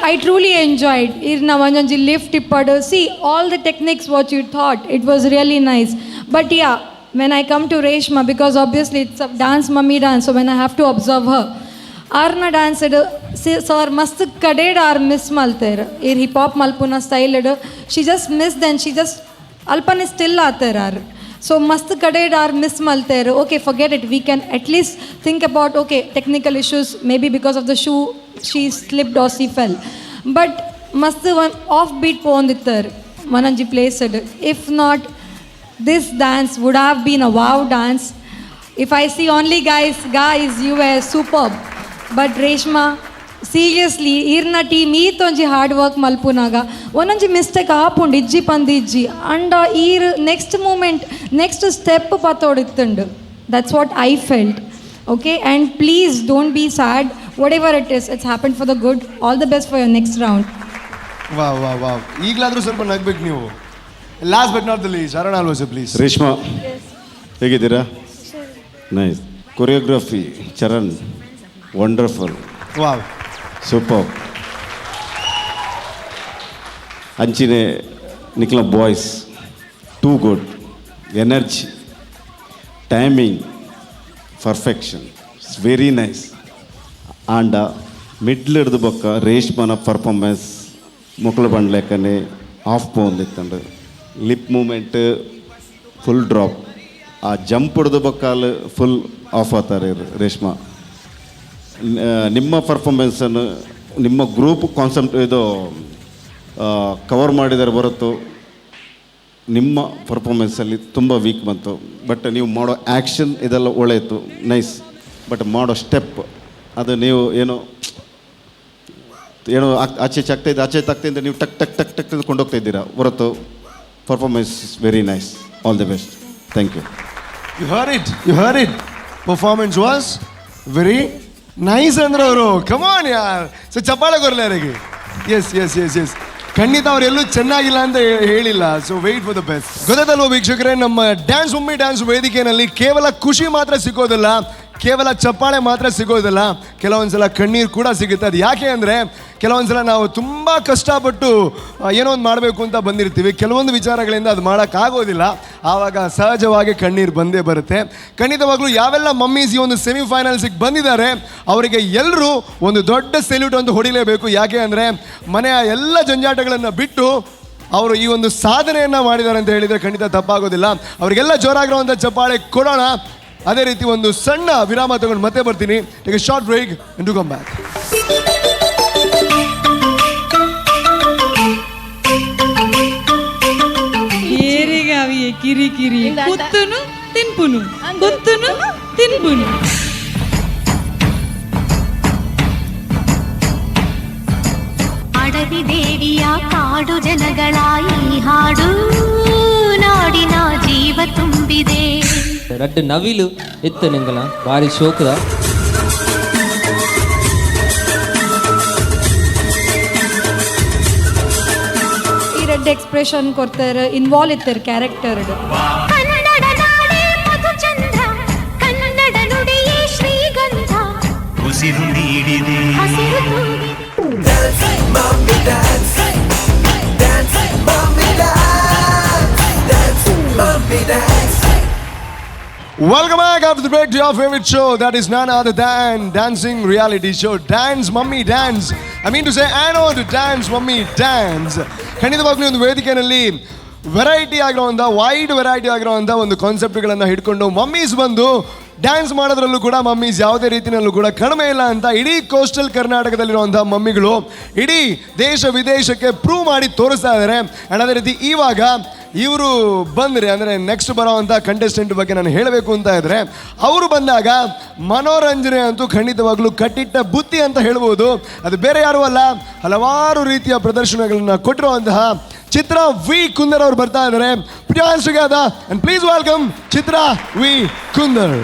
I truly enjoyed. Irna vanjanji lift ippadu. See all the techniques what you thought. It was really nice. But yeah, when I come to Reshma, because obviously it's a dance mummy dance, so when I have to observe her, Arna dance sir mast kaded ar miss malter. Ir hip hop malpuna style she just missed and she just alpan is still ater ar. So mast kaded ar miss malter. Okay, forget it. We can at least think about okay technical issues, maybe because of the shoe she slipped or she fell. But mast one offbeat pondittar Mananji placed. If not, this dance would have been a wow dance. If I see only guys, you were superb. But Reshma, seriously, irna team tonji hard work malpunaga ononji mistake aapundi ijji pandijji and ir next moment next step pathodittundu. That's what I felt. Okay, and please don't be sad. Whatever it is, it's happened for the good. All the best for your next round. Wow. ಈಗಲಾದರೂ ಸ್ವಲ್ಪ ನಗ್ಬೇಕು ನೀವು. Last but not the least, Arun always please. Reshma ಹೇಗಿದ್ದೀರಾ? Nice choreography Charan wonderful. Wow, super. ಅಂಚಿನೆ ನಿಕ್ಲ boys too good. Energy, timing, perfection, it's very nice. ಆಂಡ ಮಿಡ್ಲ್ ಹಿಡ್ದು ಬೊಕ್ಕ ರೇಷ್ಮನ ಪರ್ಫಾರ್ಮೆನ್ಸ್ ಮುಕ್ಳು ಬಂಡ್ಲೆಕ್ಕನೆ ಆಫ್ ಪೋಂದಿತ್ತಂಡು. Lip movement full drop. ಆ ಜಂಪ್ ಹಿಡ್ದು ಬೊಕ್ಕಾಲು ಫುಲ್ ಆಫ್ ಆಗ್ತಾರೆ ರೇಷ್ಮಾ. ನಿಮ್ಮ ಪರ್ಫಾರ್ಮೆನ್ಸನ್ನು ನಿಮ್ಮ ಗ್ರೂಪ್ ಕಾನ್ಸೆಪ್ಟ್ ಇದು ಕವರ್ ಮಾಡಿದರೆ ಹೊರತು ನಿಮ್ಮ ಪರ್ಫಾರ್ಮೆನ್ಸಲ್ಲಿ ತುಂಬ ವೀಕ್ ಬಂತು. ಬಟ್ ನೀವು ಮಾಡೋ ಆ್ಯಕ್ಷನ್ ಇದೆಲ್ಲ ಒಳ್ಳೆಯಿತ್ತು, ನೈಸ್. ಬಟ್ ಮಾಡೋ ಸ್ಟೆಪ್ ಅದು ನೀವು ಏನೋ ಆಚೆ ತಾಗ್ತಾಯಿದ್ದ ನೀವು ಟಕ್ ಟಕ್ ಟಕ್ ಟಕ್ ಕೊಂಡೋಗ್ತಾ ಇದ್ದೀರಾ ಹೊರತು performance very nice. All the best. Thank you. You her it performance was very nice ಅಂದ್ರೆ ಅವರು ಕಮಾನ್ ಯಾರ್. ಸೊ ಚಪ್ಪಾಳೆ ಕೊರಲಿ ಅವರಿಗೆ. ಎಸ್ ಖಂಡಿತ ಅವರೆಲ್ಲೂ ಚೆನ್ನಾಗಿಲ್ಲ ಅಂತ ಹೇಳಿಲ್ಲ. So wait for the best. ಗೊತ್ತಲ್ವ ವೀಕ್ಷಕರೇ, ನಮ್ಮ ಡ್ಯಾನ್ಸ್ ವೇದಿಕೆಯಲ್ಲಿ ಕೇವಲ ಖುಷಿ ಮಾತ್ರ ಸಿಗೋದಿಲ್ಲ, ಕೇವಲ ಚಪ್ಪಾಳೆ ಮಾತ್ರ ಸಿಗೋದಿಲ್ಲ, ಕೆಲವೊಂದ್ಸಲ ಕಣ್ಣೀರು ಕೂಡ ಸಿಗುತ್ತೆ. ಅದು ಯಾಕೆ ಅಂದರೆ ಕೆಲವೊಂದ್ಸಲ ನಾವು ತುಂಬ ಕಷ್ಟಪಟ್ಟು ಏನೋ ಒಂದು ಮಾಡಬೇಕು ಅಂತ ಬಂದಿರ್ತೀವಿ, ಕೆಲವೊಂದು ವಿಚಾರಗಳಿಂದ ಅದು ಮಾಡೋಕ್ಕಾಗೋದಿಲ್ಲ, ಆವಾಗ ಸಹಜವಾಗಿ ಕಣ್ಣೀರು ಬಂದೇ ಬರುತ್ತೆ. ಖಂಡಿತವಾಗ್ಲೂ ಯಾವೆಲ್ಲ ಮಮ್ಮೀಸ್ ಈ ಒಂದು ಸೆಮಿಫೈನಲ್ಸಿಗೆ ಬಂದಿದ್ದಾರೆ ಅವರಿಗೆ ಎಲ್ಲರೂ ಒಂದು ದೊಡ್ಡ ಸೆಲ್ಯೂಟ್ ಅಂತ ಹೊಡಿಲೇಬೇಕು. ಯಾಕೆ ಅಂದರೆ ಮನೆಯ ಎಲ್ಲ ಜಂಜಾಟಗಳನ್ನು ಬಿಟ್ಟು ಅವರು ಈ ಒಂದು ಸಾಧನೆಯನ್ನು ಮಾಡಿದ್ದಾರೆ ಅಂತ ಹೇಳಿದರೆ ಖಂಡಿತ ತಪ್ಪಾಗೋದಿಲ್ಲ. ಅವರಿಗೆಲ್ಲ ಜೋರಾಗಿರುವಂಥ ಚಪ್ಪಾಳೆ ಕೊಡೋಣ. ಅದೇ ರೀತಿ ಒಂದು ಸಣ್ಣ ವಿರಾಮ ತಗೊಂಡು ಮತ್ತೆ ಬರ್ತೀನಿ. Take a short break and come back. ಏರಿಗಾವಿಯೇ ಕಿರಿಕಿರಿ ಕುತ್ತುನು ತಿನ್ಪುನು ಕುತ್ತುನು ತಿನ್ಪುನು. ಅಡವಿ ದೇವಿಯ ಕಾಡು ಜನಗಳ ಈ ಹಾಡು ನಾಡಿನ ಜೀವ ತುಂಬಿದೆ. ರಡ್ಡು ನವಿಲು ಇತ್ತು ನಿಂಗಲ ಭಾರಿ ಶೋಕದ. ಈ ರೆಡ್ ಎಕ್ಸ್ಪ್ರೆಷನ್ ಕೊಡ್ತಾರೆ, ಇನ್ವಾಲ್ವ್ ಇರ್ತಾರೆ ಕ್ಯಾರೆಕ್ಟರ್. ಕನ್ನಡ ನಾಡೇ ಮಧುಚಂದ್ರ, ಕನ್ನಡ ನುಡಿಯೇ ಶ್ರೀಗಂಧ, ಉಸಿರು ನೀಡಿದೆ ಹಸಿರು Welcome back after the break to your favorite show that is none other than dancing reality show Dance Mummy Dance. I mean to say Anode Dance Mummy Dance. ಖಂಡಿತವಾಗ್ಲೂ ಒಂದು ವೇದಿಕೆಯಲ್ಲಿ ವೆರೈಟಿ ವೈಡ್ ವೆರೈಟಿ ಆಗಿರುವಂಥ ಒಂದು ಕಾನ್ಸೆಪ್ಟ್ಗಳನ್ನು ಹಿಡ್ಕೊಂಡು ಮಮ್ಮೀಸ್ ಬಂದು ಡ್ಯಾನ್ಸ್ ಮಾಡೋದ್ರಲ್ಲೂ ಕೂಡ ಮಮ್ಮೀಸ್ ಯಾವುದೇ ರೀತಿಯಲ್ಲೂ ಕೂಡ ಕಡಿಮೆ ಇಲ್ಲ ಅಂತ ಇಡೀ ಕೋಸ್ಟಲ್ ಕರ್ನಾಟಕದಲ್ಲಿರುವಂಥ ಮಮ್ಮಿಗಳು ಇಡೀ ದೇಶ ವಿದೇಶಕ್ಕೆ ಪ್ರೂವ್ ಮಾಡಿ ತೋರಿಸ್ತಾ ಇದ್ದಾರೆ. ಆ್ಯಂಡ್ ಅದೇ ರೀತಿ ಇವಾಗ ಇವರು ಬಂದರೆ ಅಂದರೆ ನೆಕ್ಸ್ಟ್ ಬರೋವಂಥ ಕಂಟೆಸ್ಟೆಂಟ್ ಬಗ್ಗೆ ನಾನು ಹೇಳಬೇಕು ಅಂತ ಇದ್ದರೆ, ಅವರು ಬಂದಾಗ ಮನೋರಂಜನೆ ಅಂತೂ ಖಂಡಿತವಾಗ್ಲೂ ಕಟ್ಟಿಟ್ಟ ಬುತ್ತಿ ಅಂತ ಹೇಳ್ಬೋದು. ಅದು ಬೇರೆ ಯಾರೂ ಅಲ್ಲ, ಹಲವಾರು ರೀತಿಯ ಪ್ರದರ್ಶನಗಳನ್ನು ಕೊಟ್ಟಿರುವಂತಹ ಚಿತ್ರಾ ವಿ ಕುಂದರ್ ಅವರು ಬರ್ತಾ ಇದ್ದಾರೆ. Put your hands together and please welcome Chitra V Kundar.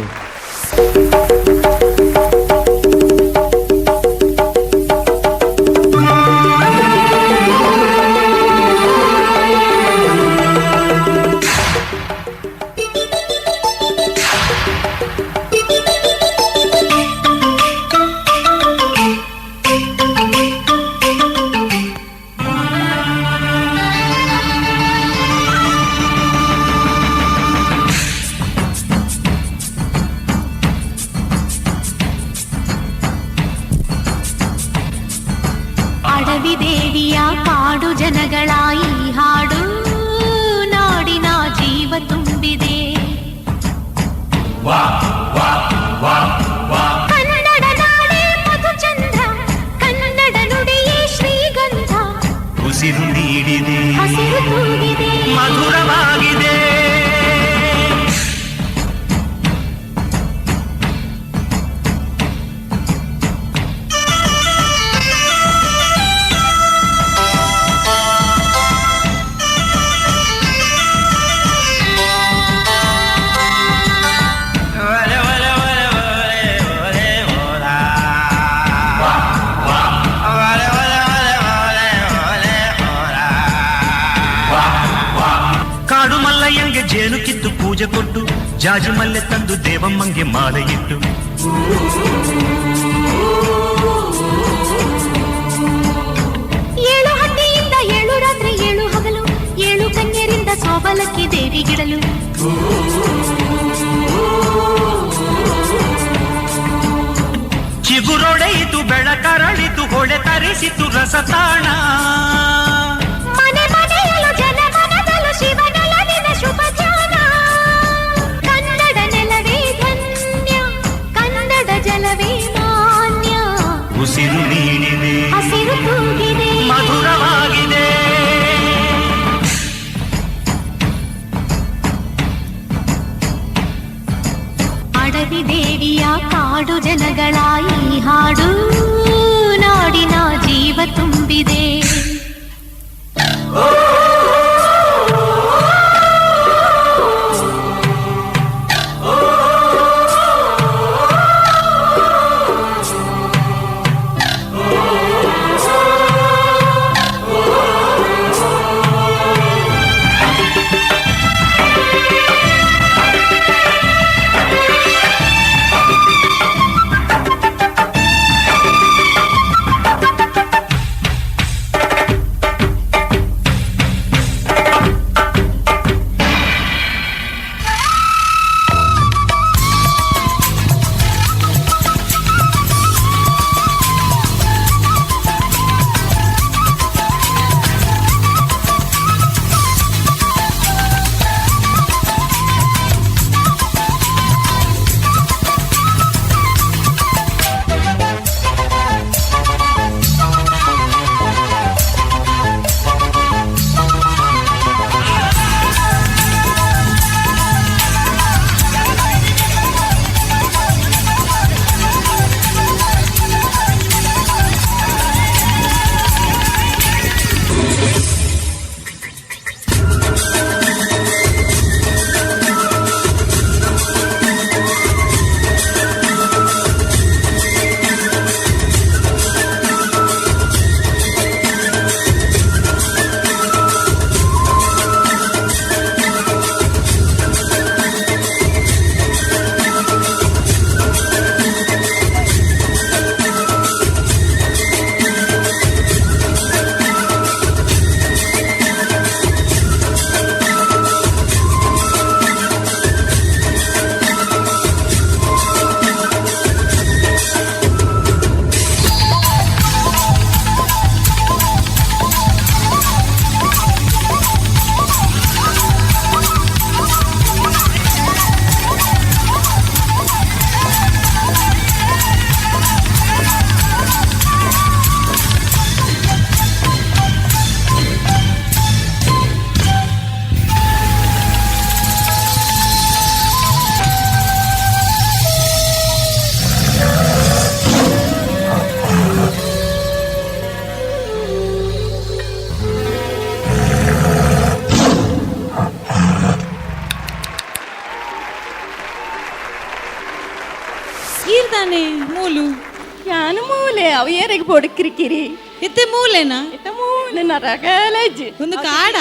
ಅಡವಿ ದೇವಿಯ ಕಾಡು ಜನಗಳ ಈ ಹಾಡು ನಾಡಿನ ಜೀವ ತುಂಬಿದೆ. ಕನ್ನಡ ನಾಡೇ ಮಧುಚಂದ್ರ, ಕನ್ನಡ ನುಡಿಯೇ ಶ್ರೀಗಂಧ, ಉಸಿರು ನೀಡಿದೆ ಹಸಿರು ತೂಗಿದೆ ಮಧುರವಾಗಿದೆ. ಕಾಡು ಮಲ್ಲಯ್ಯಂಗೆ ಜೇನು ಕಿತ್ತು ಪೂಜೆ ಕೊಟ್ಟು, ಜಾಜಿ ಮಲ್ಲೆ ತಂದು ದೇವಮ್ಮಂಗೆ ಮಾಲೆ ಇಟ್ಟು, ಏಳು ಹಟ್ಟಿಯಿಂದ ಏಳು ರಾತ್ರಿ ಏಳು ಹಗಲು, ಏಳು ಕನ್ಯರಿಂದ ಸೋಬಲಕ್ಕಿ ದೇವಿಗಿಡಲು, ಚಿಗುರೊಡೆಯಿತು ಬೆಳಕರಳಿತು ಹೊಳೆ ತರಿಸಿತು ರಸತಾಣ, ಮನೆ ಮನೆಯಲು ಜನ ಮನದಲು ಶಿವನೊಲವಿನ ಶುಭ ಧ್ಯಾನ. ಕನ್ನಡ ನೆಲವೇ ಧನ್ಯ, ಕನ್ನಡ ಜಲವೇ ಮಾನ್ಯ, ಉಸಿರು ನೀಡಿದೆ ಹಸಿರು ತೂಗಿದೆ ಮಧುರವಾಗಿದೆ. ಆದಿದೇವಿಯ ಕಾಡು ಜನಗಳ ಈ ಹಾಡು ನಾಡಿನ ಜೀವ ತುಂಬಿದೆ. ಈರ್ದಾನೆ ಮೂಲು ಯಾನು ಮೂಲೆ ಅವು ಏರಿಗೆ ಬೋಡು ಕಿರಿಕಿರಿ ಇತ್ತೆ ಮೂಲೆನಾ ಇತ್ತ ಮೂಲೆನ ರಗಲಜ್ಜಿ ಒಂದು ಕಾಡ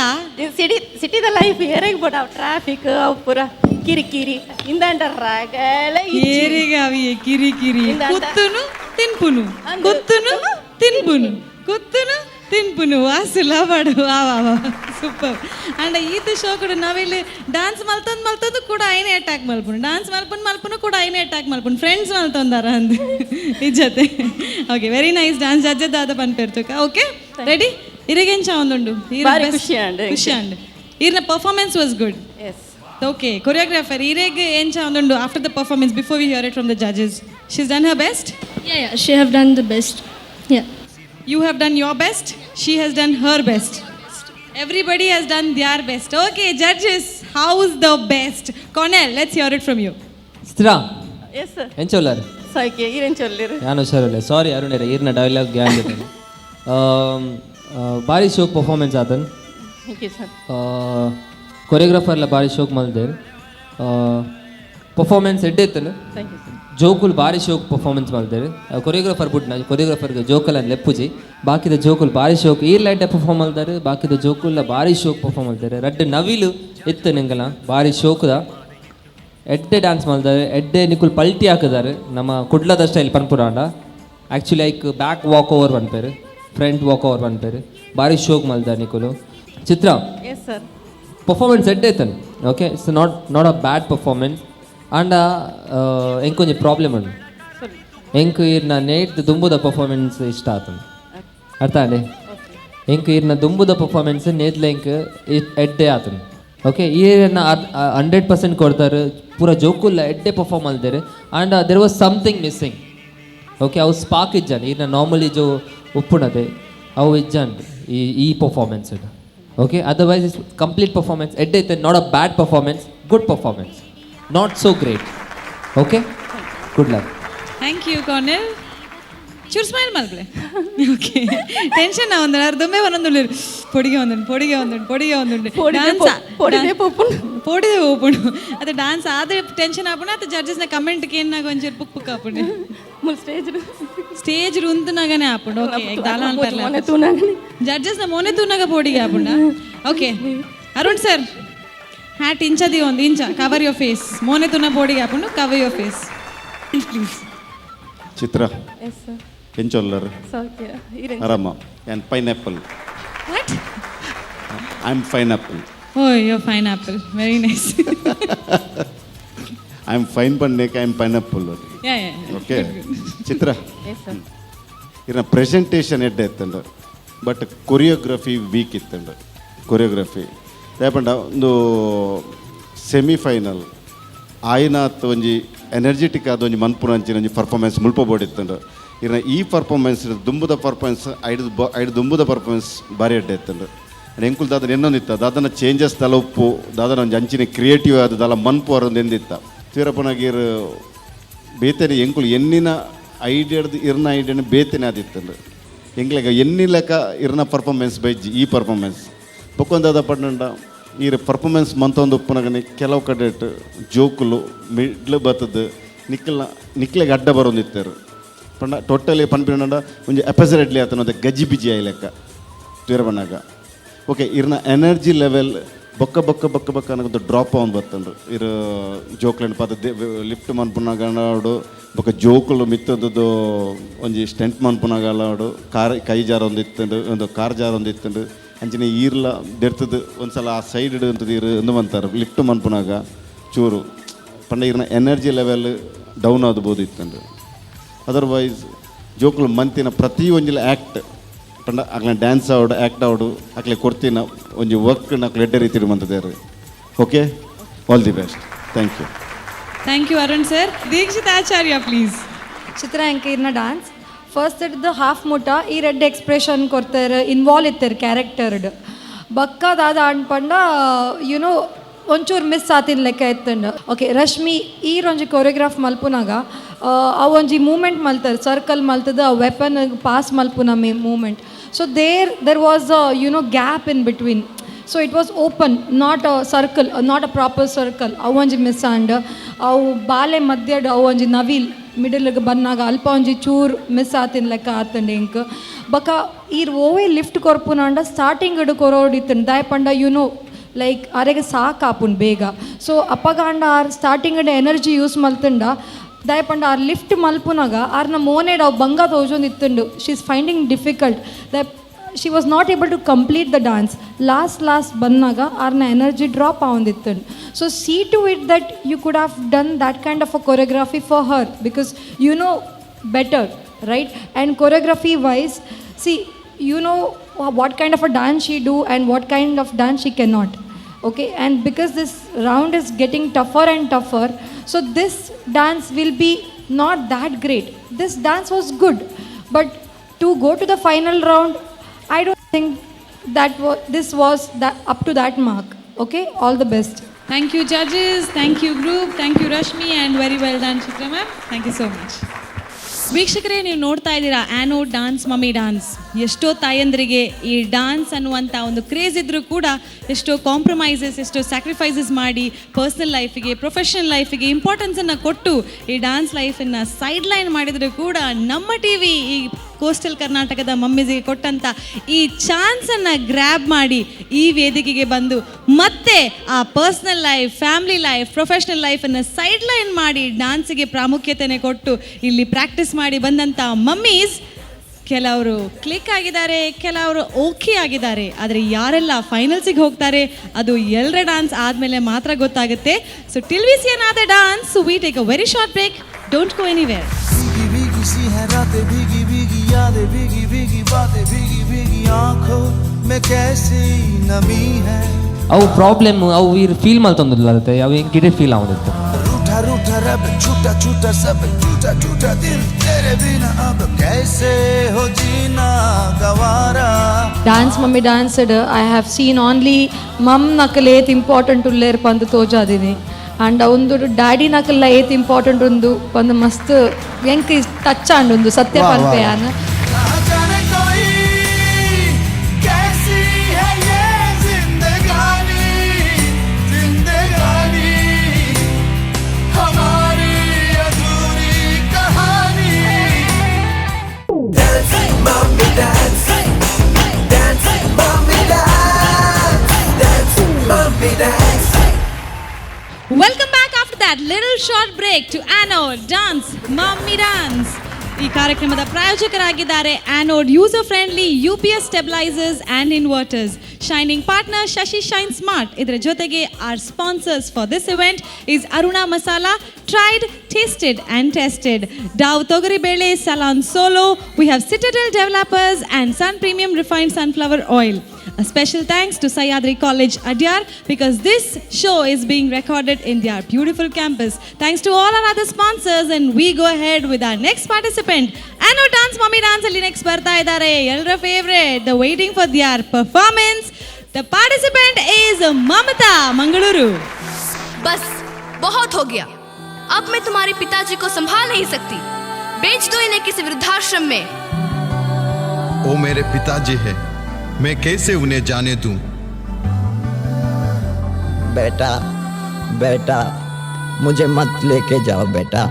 ಸಿಟಿದ ಲೈಫ್ ಏರಿಗೆ ಬೋಡು ಅವು ಟ್ರಾಫಿಕ್ ಅವು ಪೂರ ಕಿರಿಕಿರಿ ಇಂದಂಡ ರಗಲ ಏರಿಗೆ ಅವಿ ಕಿರಿಕಿರಿ ಕುತ್ತುನು ತಿನ್ಪುನು ಕುತ್ತುನು ತಿನ್ಪುನು ಕುತ್ತುನು ತಿನ್ಪುನು ವಾಸುಲ ಪಡು ಆವಾ ಸೂಪರ್ ಅಂಡ್ ಈತ ಶೋ ಕೂಡ ನಾವಿಲ್ಲಿ ಡ್ಯಾನ್ಸ್ ಮಲ್ತೊಂದು ಕೂಡ ಐನೇ ಅಟ್ಯಾಕ್ ಮಲ್ಪುನು ಡ್ಯಾನ್ಸ್ ಮಲ್ಪುನು ಕೂಡ ಐನೇ ಅಟ್ಯಾಕ್ ಮಲ್ಪುನು ಫ್ರೆಂಡ್ಸ್ ಮಲ್ತೊಂದಾರ ಅಂದ್ ಈ ಜೊತೆ ಓಕೆ ವೆರಿ ನೈಸ್ ಡ್ಯಾನ್ಸ್ ಜಜ್ಜದಾದ ಪನ್ಪೆರ್ತುಕ ಓಕೆ ರೆಡಿ ಇರಿಗೇಂಚ ಒಂದುಂಡು ಖುಷಿ ಅಂಡ್ ಈರ್ನ performance was good okay choreographer ಈರೆಗ್ ಎಂಚ ಒಂದುಂಡು after the performance before we hear it from the judges she is done her best Yeah, she have done the best. Yeah. You have done your best. She has done her best. Everybody has done their best. Okay, judges, how's the best? Cornell, let's hear it from you. Stra. Yes, sir. ಎಂಚೊಲ್ಲರು ಸಾಯ್ಕೆ ಈರೇನು ಚೊಲ್ಲಿರು ನಾನು ಹುಷಾರಿಲ್ಲ ಸಾರಿ ಅರುಣೇರ ಈರ್ನ ಡೈಲಾಗ್ ಗ್ಯಾನ್ ಜೊತೆ ಭಾರಿ ಶೋಕ್ ಪರ್ಫಾರ್ಮೆನ್ಸ್ ಆತನ್ ಥ್ಯಾಂಕ್ ಯು ಸರ್ ಕೊರಿಯೋಗ್ರಾಫರ್ಲ ಭಾರಿ ಶೋಕ್ ಮಲ್ದೇರು ಪರ್ಫಾರ್ಮೆನ್ಸ್ ಎಡ್ಡೆತ್ತನು ಥ್ಯಾಂಕ್ ಯು ಸರ್ ಜೋಕುಲ್ ಭಾರಿ ಶೋಕ್ ಪರ್ಫಾರ್ಮೆನ್ಸ್ ಮಾಡ್ತಾರೆ ಕೊರಿಯೋಗ್ರಾಫರ್ ಬಿಟ್ನ ಕೊರಿಯೋಗ್ರಾಫರ್ಗೆ ಜೋಕಲ್ ಅಂತ ಲೆಪ್ಪುಜಿ ಬಾಕಿದ ಜೋಕುಲ್ ಭಾರಿ ಶೋಕ್ ಈ ಲೈಟ್ ಪರ್ಫಾರ್ಮ್ ಮಾಡ್ತಾರೆ ಬಾಕಿದ ಜೋಕುಲ್ಲ ಭಾರಿ ಶೋಕ್ ಪರ್ಫಾರ್ಮ್ ಮಾಡ್ತಾರೆ ರಡ್ಡು ನವಿಲು ಇತ್ತು ನಿಂಗಲ ಭಾರಿ ಶೋಕದ ಎಡ್ಡೆ ಡ್ಯಾನ್ಸ್ ಮಾಡ್ತಾರೆ ಎಡ್ಡೆ ನಿಕುಲ್ ಪಲ್ಟಿ ಹಾಕಿದ್ದಾರೆ ನಮ್ಮ ಕುಡ್ಲದ ಸ್ಟೈಲ್ ಪನ್ಪುರಾಂಡ ಆ್ಯಕ್ಚುಲಿ ಐಕ್ ಬ್ಯಾಕ್ ವಾಕ್ ಓವರ್ ಪನ್ಪೇರು ಫ್ರಂಟ್ ವಾಕ್ ಓವರ್ ಪನ್ಪೇರು ಭಾರಿ ಶೋಕ್ ಮಾಡ್ತಾರೆ ನಿಕುಲು ಚಿತ್ರ ಎಸ್ ಸರ್ ಪರ್ಫಾರ್ಮೆನ್ಸ್ ಎಡ್ಡೆ ಐತನು okay it's not a bad performance ಆಂಡ ಎಂಕ್ ಒಂಜಿ ಪ್ರಾಬ್ಲಮ್ ಉಂಡು ಎಂಕ್ ಇರ್ನ ನೇಟ್ ದುಂಬುದ ಪರ್ಫಾರ್ಮೆನ್ಸ್ ಇಷ್ಟ ಆತನು ಅರ್ಥ ಅಂಡಿ ಎಂಕ್ ಇರ್ನ ದುಂಬುದ ಪರ್ಫಾರ್ಮೆನ್ಸ್ ನೇತ್ಲ ಎಂಕ್ ಎಡ್ಡೆ ಆತನು ಓಕೆ ಈರ್ನ 100% ಕೊಡ್ತಾರೆ ಪೂರ ಜೋಕುಲ್ಲ ಎಡ್ಡೆ ಪರ್ಫಾರ್ಮ್ ಅಲ್ದೇರೆ and there was something missing okay ಅವು ಸ್ಪಾಕ್ ಇಜ್ಜಾನೆ ಈರ್ನ ನಾರ್ಮಲಿ ಜೋ ಉಪ್ಪುಣದೆ ಅವು ಇಜ್ಜಾನ್ ಈ performance okay otherwise is complete performance ಎಡ್ಡೆ ಐತೆ not a bad performance good performance not so great okay good luck. Thank you ಕಾರ್ನೆಲ್. ಚೂರು ಸ್ಮೈಲ್ ಮಲ್ಪಲೆ. ಓಕೆ ಟೆನ್ಷನ್ ಒಂದು ಅರ್ಧಮೇ ಒಂದೊಂದು పొడిగే ಒಂದುಂಡು పొడిదే ಓಪುಂಡು ಅದು ಡ್ಯಾನ್ಸ್ ಆದರೆ ಟೆನ್ಷನ್ ಆಪುಂಡು ಅದು ಜಡ್ಜಸ್ನ ಕಮೆಂಟ್ಗೆ ಏನಾಗ ಒಂಚೂರು ಪುಕ್ ಪುಕ್ ಆಪುಂಡು ಸ್ಟೇಜ್ ರುಂತುನಾಗನೇ ಆಪುಂಡು. ಓಕೆ ಜಡ್ಜಸ್ನ ಮೊನೆ ತೂನಾಗ ಪೋಡಿಗೆ ಆಪುಂಡ. ಓಕೆ ಅರುಣ್ ಸರ್ ಹ್ಯಾಟ್ ಇಂಚದಿ ಒಂದು ಇಂಚ ಕವರ್ ಯುವರ್ ಫೇಸ್ ಮೊನೆ ತೂನ ಪೋಡಿಗೆ ಆಪುಂಡು cover your face please. Chitra ಎಂಚೊಲ್ಲರು ಆರಾಮ and pineapple. What? I am pineapple. Oh, you're pineapple. Very nice. I'm fine panneke, I'm pineapple. Yeah. Okay. Chitra. Yes, sir. Irna presentation edde ittanda. But choreography weak ittanda. Choreography. Dapanda ಒಂದು ಸೆಮಿ ಫೈನಲ್ ಆಯ್ನಾತ್ ಒಂಜಿ ಎನರ್ಜೆಟಿಕ್ ಆದ ಒಂಜಿ ಮನ್ಪುನ ಅಂಚಿನ ಒಂಜಿ ಪರ್ಫಾರ್ಮೆನ್ಸ್ ಮುಲ್ಪಬೋಡಿತ್ತಂಡು. ಇರ್ನ ಈ ಪರ್ಫಾರ್ಮೆನ್ಸ್ ದುಂಬುದ ಪರ್ಫಾರ್ಮೆನ್ಸ್ ಐದು ದುಂಬುದ ಪರ್ಫಾರ್ಮೆನ್ಸ್ ಬಾರಿ ಎಡ್ಡೆ ಇತ್ತಂಡು. ಎಂಕುಲ್ ದಾದನ ಇನ್ನೊಂದಿತ್ತ ದಾದನ ಚೇಂಜಸ್ ತಲ ಉಪ್ಪು ದಾದನ ಒಂದು ಅಂಚಿನ ಕ್ರಿಯೇಟಿವ್ ಆದ ದಲ ಮನ್ಪು ಅವರೊಂದು ಎಂದಿತ್ತ ತೀರಪ್ಪನಾಗಿರ್ ಬೇತೇನೆ ಎಂಕುಲು ಎನ್ನಿನ ಐಡಿಯಾದ ಇರ್ನ ಐಡಿಯಾನ ಬೇತೇನೆ ಆದಿತ್ತಂಡು. ಎಂಗ್ಲೆಗ ಎನ್ನಿಲಕ ಇರ್ನ ಪರ್ಫಾರ್ಮೆನ್ಸ್ ಬೈಜಿ ಈ ಪರ್ಫಾರ್ಮೆನ್ಸ್ ಬೊಕ್ಕೊಂದಾದ ಪಡ್ನಂಡ ಈ ಪರ್ಫಾರ್ಮೆನ್ಸ್ ಮಂತೊಂದು ಉಪ್ಪುನಗನೆ ಕೆಲವು ಕಡೆ ಜೋಕುಲು ಮಿಡ್ಲು ಬತ್ತದು ನಿಕ್ಲೆಗೆ ಅಡ್ಡ ಬರೋಂದಿತ್ತರು ಪಂಡ ಟೋಟಲಿ ಪನ್ಪಿನ ಒಂದು ಎಪಸೈಡ್ಲಿ ಆತನ ಗಜ್ಜಿ ಬಿಜಿ ಆಯ್ಲೆಕ್ಕ ತೀರಬಣ್ಣಾಗ. ಓಕೆ ಇರ್ನ ಎನರ್ಜಿ ಲೆವೆಲ್ ಬೊಕ್ಕ ಅನ್ನೋದು ಡ್ರಾಪ್ ಆನ್ ಬರ್ತಂಡು ಇರು ಜೋಕ್ಲೆಂಡ್ ಪಾತ ಲಿಫ್ಟ್ ಮನ್ಪುನಾಗಡು ಬೊಕ್ಕ ಜೋಕುಲು ಮಿತ್ತದ್ದು ಒಂಜಿ ಸ್ಟೆಂಟ್ ಮನ್ಪುನಾಗಲಾಡು ಕಾರ್ ಕೈ ಜಾರ ಒಂದಿತ್ತಂಡು ಒಂದು ಕಾರ್ ಜಾರ ಒಂದಿತ್ತಂಡು ಅಂಚಿನ ಈರ್ಲ ದೆರ್ತದು ಒಂದು ಸಲ ಆ ಸೈಡ್ ಅಂತದ್ದು ಇರು ಎಂದು ಬಂತಾರೆ ಲಿಫ್ಟ್ ಮನ್ಪುನಾಗ ಚೂರು ಪಂಡ ಇರ್ನ ಎನರ್ಜಿ ಲೆವೆಲ್ ಡೌನ್ ಆದ್ಬೋದು ಇತ್ತಂಡು. ಅದರ್ವೈಸ್ ಜೋಕುಲು ಮಂತಿನ ಪ್ರತಿ ಒಂಜಿಲ ಆ್ಯಕ್ಟ್ ಪಂಡ ಅಕ್ಲ ಡ್ಯಾನ್ಸ್ ಆವಡು ಆ್ಯಕ್ಟ್ ಆವಡು ಅಕ್ಲೆ ಕೊಡ್ತಿನ ಒಂಜಿ ವರ್ಕ್ ಅಕ್ಲೆ ಎಡ್ಡೆ ರೀತಿ ಮಂತದೇರು. Okay all the best. Thank you Arun sir. Dikshit Acharya please. Chitra ಅಂಕೀರ್ನ ಡ್ಯಾನ್ಸ್ ಫಸ್ಟ್ ಇಡ್ದು ಹಾಫ್ ಮುಟ ಈ ರೆಡ್ ಎಕ್ಸ್ಪ್ರೆಷನ್ ಕೊಡ್ತಾರೆ ಇನ್ವಾಲ್ವ್ ಇರ್ತಾರೆ ಕ್ಯಾರೆಕ್ಟರ್ಡ್ ಬಕ್ಕದಾದ ಅನ್ಪಂಡ ಯುನೋ ಒಂಚೂರು ಮಿಸ್ ಆತಿನ ಲೆಕ್ಕ ಎತ್ತಂಡು. ಓಕೆ ರಶ್ಮಿ ಈ ಒಂಜಿ ಕೊರಿಯೋಗ್ರಾಫ್ ಮಲ್ಪುನಾಗ ಅವು ಒಂಜಿ ಮೂಮೆಂಟ್ ಮಲ್ತಾರೆ ಸರ್ಕಲ್ ಮಲ್ತದ ಆ ವೆಪನ್ ಪಾಸ್ ಮಲ್ಪುನ moment. So there was a gap in between. So it was open not a circle not a proper circle. ಅವು ಒಂಜಿ ಮಿಸ್ ಆಂಡ್ ಅವು ಬಾಲೆ ಮಧ್ಯಡ್ ಅವು ಒಂಜಿ ನವಿಲ್ ಮಿಡಲ್ಗೆ ಬಂದಾಗ ಅಲ್ಪ ಒಂಜಿ ಚೂರು ಮಿಸ್ ಆತಿನ ಲೆಕ್ಕ ಆತಂಡು ಇಂಕ್ ಬಕ ಈರ್ ಓವೇ ಲಿಫ್ಟ್ ಕೊರ್ಪುನಾಂಡ ಸ್ಟಾರ್ಟಿಂಗ್ ಇಡು ಕೊರೋಡಿತ್ತಂಡು ದಾಯಪಂಡ ಲೈಕ್ ಅರೆಗೆ ಸಾಕಾಪುಂಡು ಬೇಗ. ಸೊ ಅಪ್ಪಗಾಂಡ ಆರ್ ಸ್ಟಾರ್ಟಿಂಗ್ ಎನರ್ಜಿ ಯೂಸ್ ಮಲ್ತಂಡ ದಾಯಪಂಡ ಆರ್ ಲಿಫ್ಟ್ ಮಲ್ಪುನಾಗ ಆರ್ನ ಮೋನೇಡ್ ಅವು ಬಂಗ ತೋಜೊಂದು ಇತ್ತಂಡು. She is finding difficult that she was not able to complete the dance. Last ಬಂದಾಗ ಆರ್ನ ಎನರ್ಜಿ ಡ್ರಾಪ್ ಆಗೊಂದಿತ್ತಂಡು. So see to it that you could have done that kind of a choreography for her because you know better right. And choreography wise see you know what kind of a dance she do and what kind of dance she cannot. Okay, and because this round is getting tougher and tougher, so this dance will be not that great. This dance was good, but to go to the final round, I don't think that this was that up to that mark. Okay, all the best. Thank you judges, thank you group, thank you Rashmi and very well done Chitra ma'am. Thank you so much. ವೀಕ್ಷಕರೇ, ನೀವು ನೋಡ್ತಾ ಇದ್ದೀರಾ ಆ್ಯನೋ ಡಾನ್ಸ್ ಮಮ್ಮಿ ಡಾನ್ಸ್. ಎಷ್ಟೋ ತಾಯಂದರಿಗೆ ಈ ಡಾನ್ಸ್ ಅನ್ನುವಂಥ ಒಂದು ಕ್ರೇಜ್ ಇದ್ದರೂ ಕೂಡ ಎಷ್ಟೋ ಕಾಂಪ್ರಮೈಸಸ್ ಎಷ್ಟೋ ಸ್ಯಾಕ್ರಿಫೈಸಸ್ ಮಾಡಿ ಪರ್ಸ್ನಲ್ ಲೈಫಿಗೆ ಪ್ರೊಫೆಷನಲ್ ಲೈಫಿಗೆ ಇಂಪಾರ್ಟೆನ್ಸನ್ನು ಕೊಟ್ಟು ಈ ಡಾನ್ಸ್ ಲೈಫನ್ನು ಸೈಡ್ ಲೈನ್ ಮಾಡಿದರೂ ಕೂಡ ನಮ್ಮ ಟಿ ವಿ ಈ ಕೋಸ್ಟಲ್ ಕರ್ನಾಟಕದ ಮಮ್ಮಿಸಿಗೆ ಕೊಟ್ಟಂಥ ಈ ಚಾನ್ಸನ್ನು ಗ್ರ್ಯಾಬ್ ಮಾಡಿ ಈ ವೇದಿಕೆಗೆ ಬಂದು ಮತ್ತೆ ಆ personal life family life professional ಲೈಫನ್ನು ಸೈಡ್ ಲೈನ್ ಮಾಡಿ ಡಾನ್ಸಿಗೆ ಪ್ರಾಮುಖ್ಯತೆಯನ್ನು ಕೊಟ್ಟು ಇಲ್ಲಿ ಪ್ರಾಕ್ಟೀಸ್ ಮಾಡಿ ಬಂದಂಥ ಮಮ್ಮೀಸ್ ಕೆಲವರು ಕ್ಲಿಕ್ ಆಗಿದ್ದಾರೆ, ಕೆಲವರು ಓಕೆ ಆಗಿದ್ದಾರೆ. ಆದರೆ ಯಾರೆಲ್ಲ ಫೈನಲ್ಸಿಗೆ ಹೋಗ್ತಾರೆ ಅದು ಎಲ್ಲರ ಡಾನ್ಸ್ ಆದಮೇಲೆ ಮಾತ್ರ ಗೊತ್ತಾಗುತ್ತೆ. So till we see another dance we take a very short break. Don't go anywhere. यादें भीगी भीगी बातें भीगी भीगी आंखों में कैसी नमी है. ಅವು ಪ್ರಾಬ್ಲಮ್ ಅವು ಇರ್ ಫೀಲ್ ಮಾಡ್ತಂದಿಲ್ಲತ್ತೆ ಅವು ಗಿಡ ಫೀಲ್ ಆಗೋದಿತ್ತು. रूठा रूठा रब छूटा छूटा सब टूटा टूटा दिल तेरे बिना अब कैसे हो जीना गवारा. Dance mummy danced I have seen only mum nakaleet important uller pandu tojadini and ಒಂದು ಡ್ಯಾಡಿ ನಕಲ್ಲ ಏತ್ ಇಂಪಾರ್ಟೆಂಟ್ ಒಂದು ಮಸ್ತ್ ಎಂಕ್ ಟಚ್ ಆಂಡ್ ಒಂದು ಸತ್ಯ ಪನ್ಪೆ ಆನ Welcome back after that little short break to Anode Dance Mummy Dance. ಈ ಕಾರ್ಯಕ್ರಮದ ಪ್ರಾಯೋಜಕರಾಗಿದ್ದಾರೆ Anode user friendly UPS stabilisers and inverters. Shining partner Shashi shine smart. ಇದರ ಜೊತೆಗೆ our sponsors for this event is Aruna masala, tried, tasted and tested. Dove ತೊಗರಿಬೇಳೆ, Salon Solo. We have Citadel Developers and Sun Premium Refined Sunflower Oil. A special thanks to Sahyadri College, Adyar, because this show is being recorded in their beautiful campus. Thanks to all our other sponsors, and we go ahead with our next participant. Anode Dance Mummy Dance alli next barta idare elra favorite, the waiting for their performance. The participant is Mamata Mangaluru. बस बहुत हो गया, अब मैं तुम्हारे पिताजी को संभाल नहीं सकती. बेच दो इन्हें किसी वृद्धाश्रम में. वो मेरे पिताजी है, मैं कैसे उन्हें जाने दूं? बेटा बेटा मुझे मत लेके जाओ बेटा.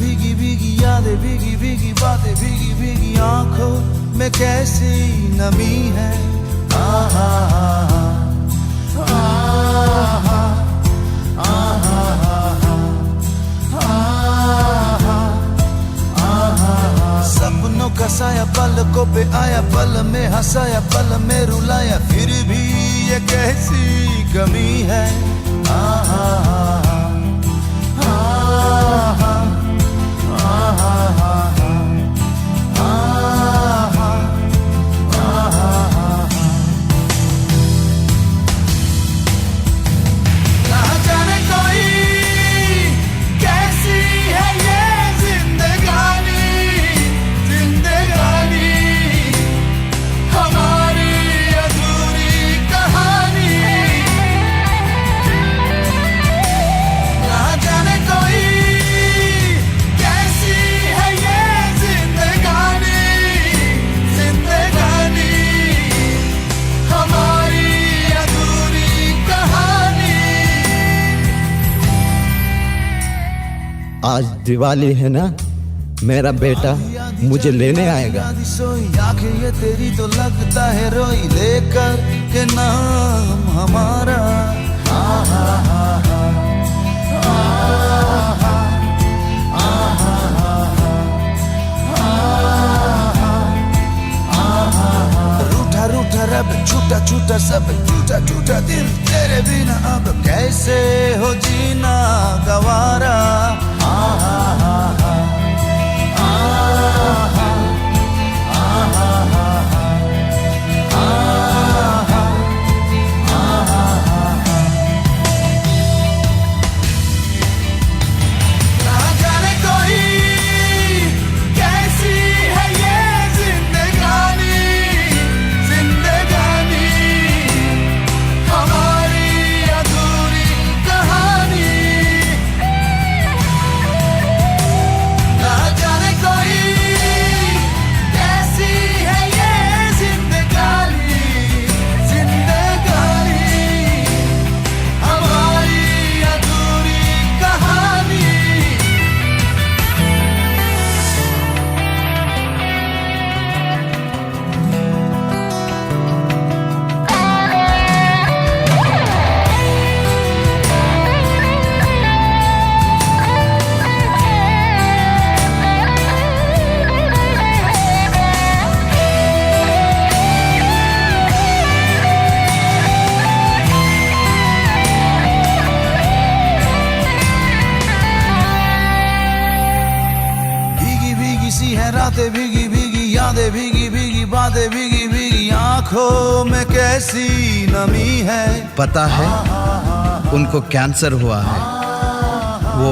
भीगी भीगी यादें, भीगी भीगी बातें, भीगी भीगी आंखों में कैसी नमी है. आहा आहा आहा आहा. सपनों का साया पलकों पे आया, पल में हंसाया, पल में रुलाया, फिर भी ये कैसी कमी है. आहा आज दिवाली है ना, मेरा बेटा मुझे लेने आएगा. सोई आंखें ये तेरी तो लगता है रोई, लेकर के नाम हमारा. आहा आहा आहा आहा आहा. रूठा रूठा रब, छूटा छूटा सब, टूटा टूटा दिल, तेरे बिना अब कैसे हो जीना गवारा. आहा आहा आहा आहा आहा आहा. ना जाने कोई कैसी है ये जिंदगानी, जिंदगानी हमारी अधूरी रातें भीगी भीगी यादें भीगी भीगी बातें भीगी भीगी आंखों में कैसी नमी है। पता है उनको कैंसर हुआ है, वो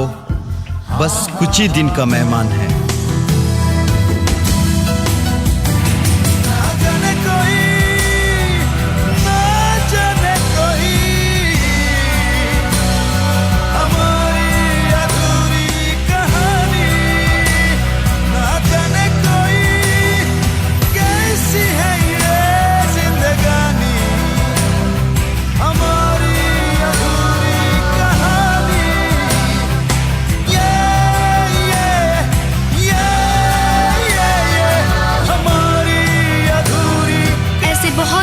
बस कुछ ही दिन का मेहमान है।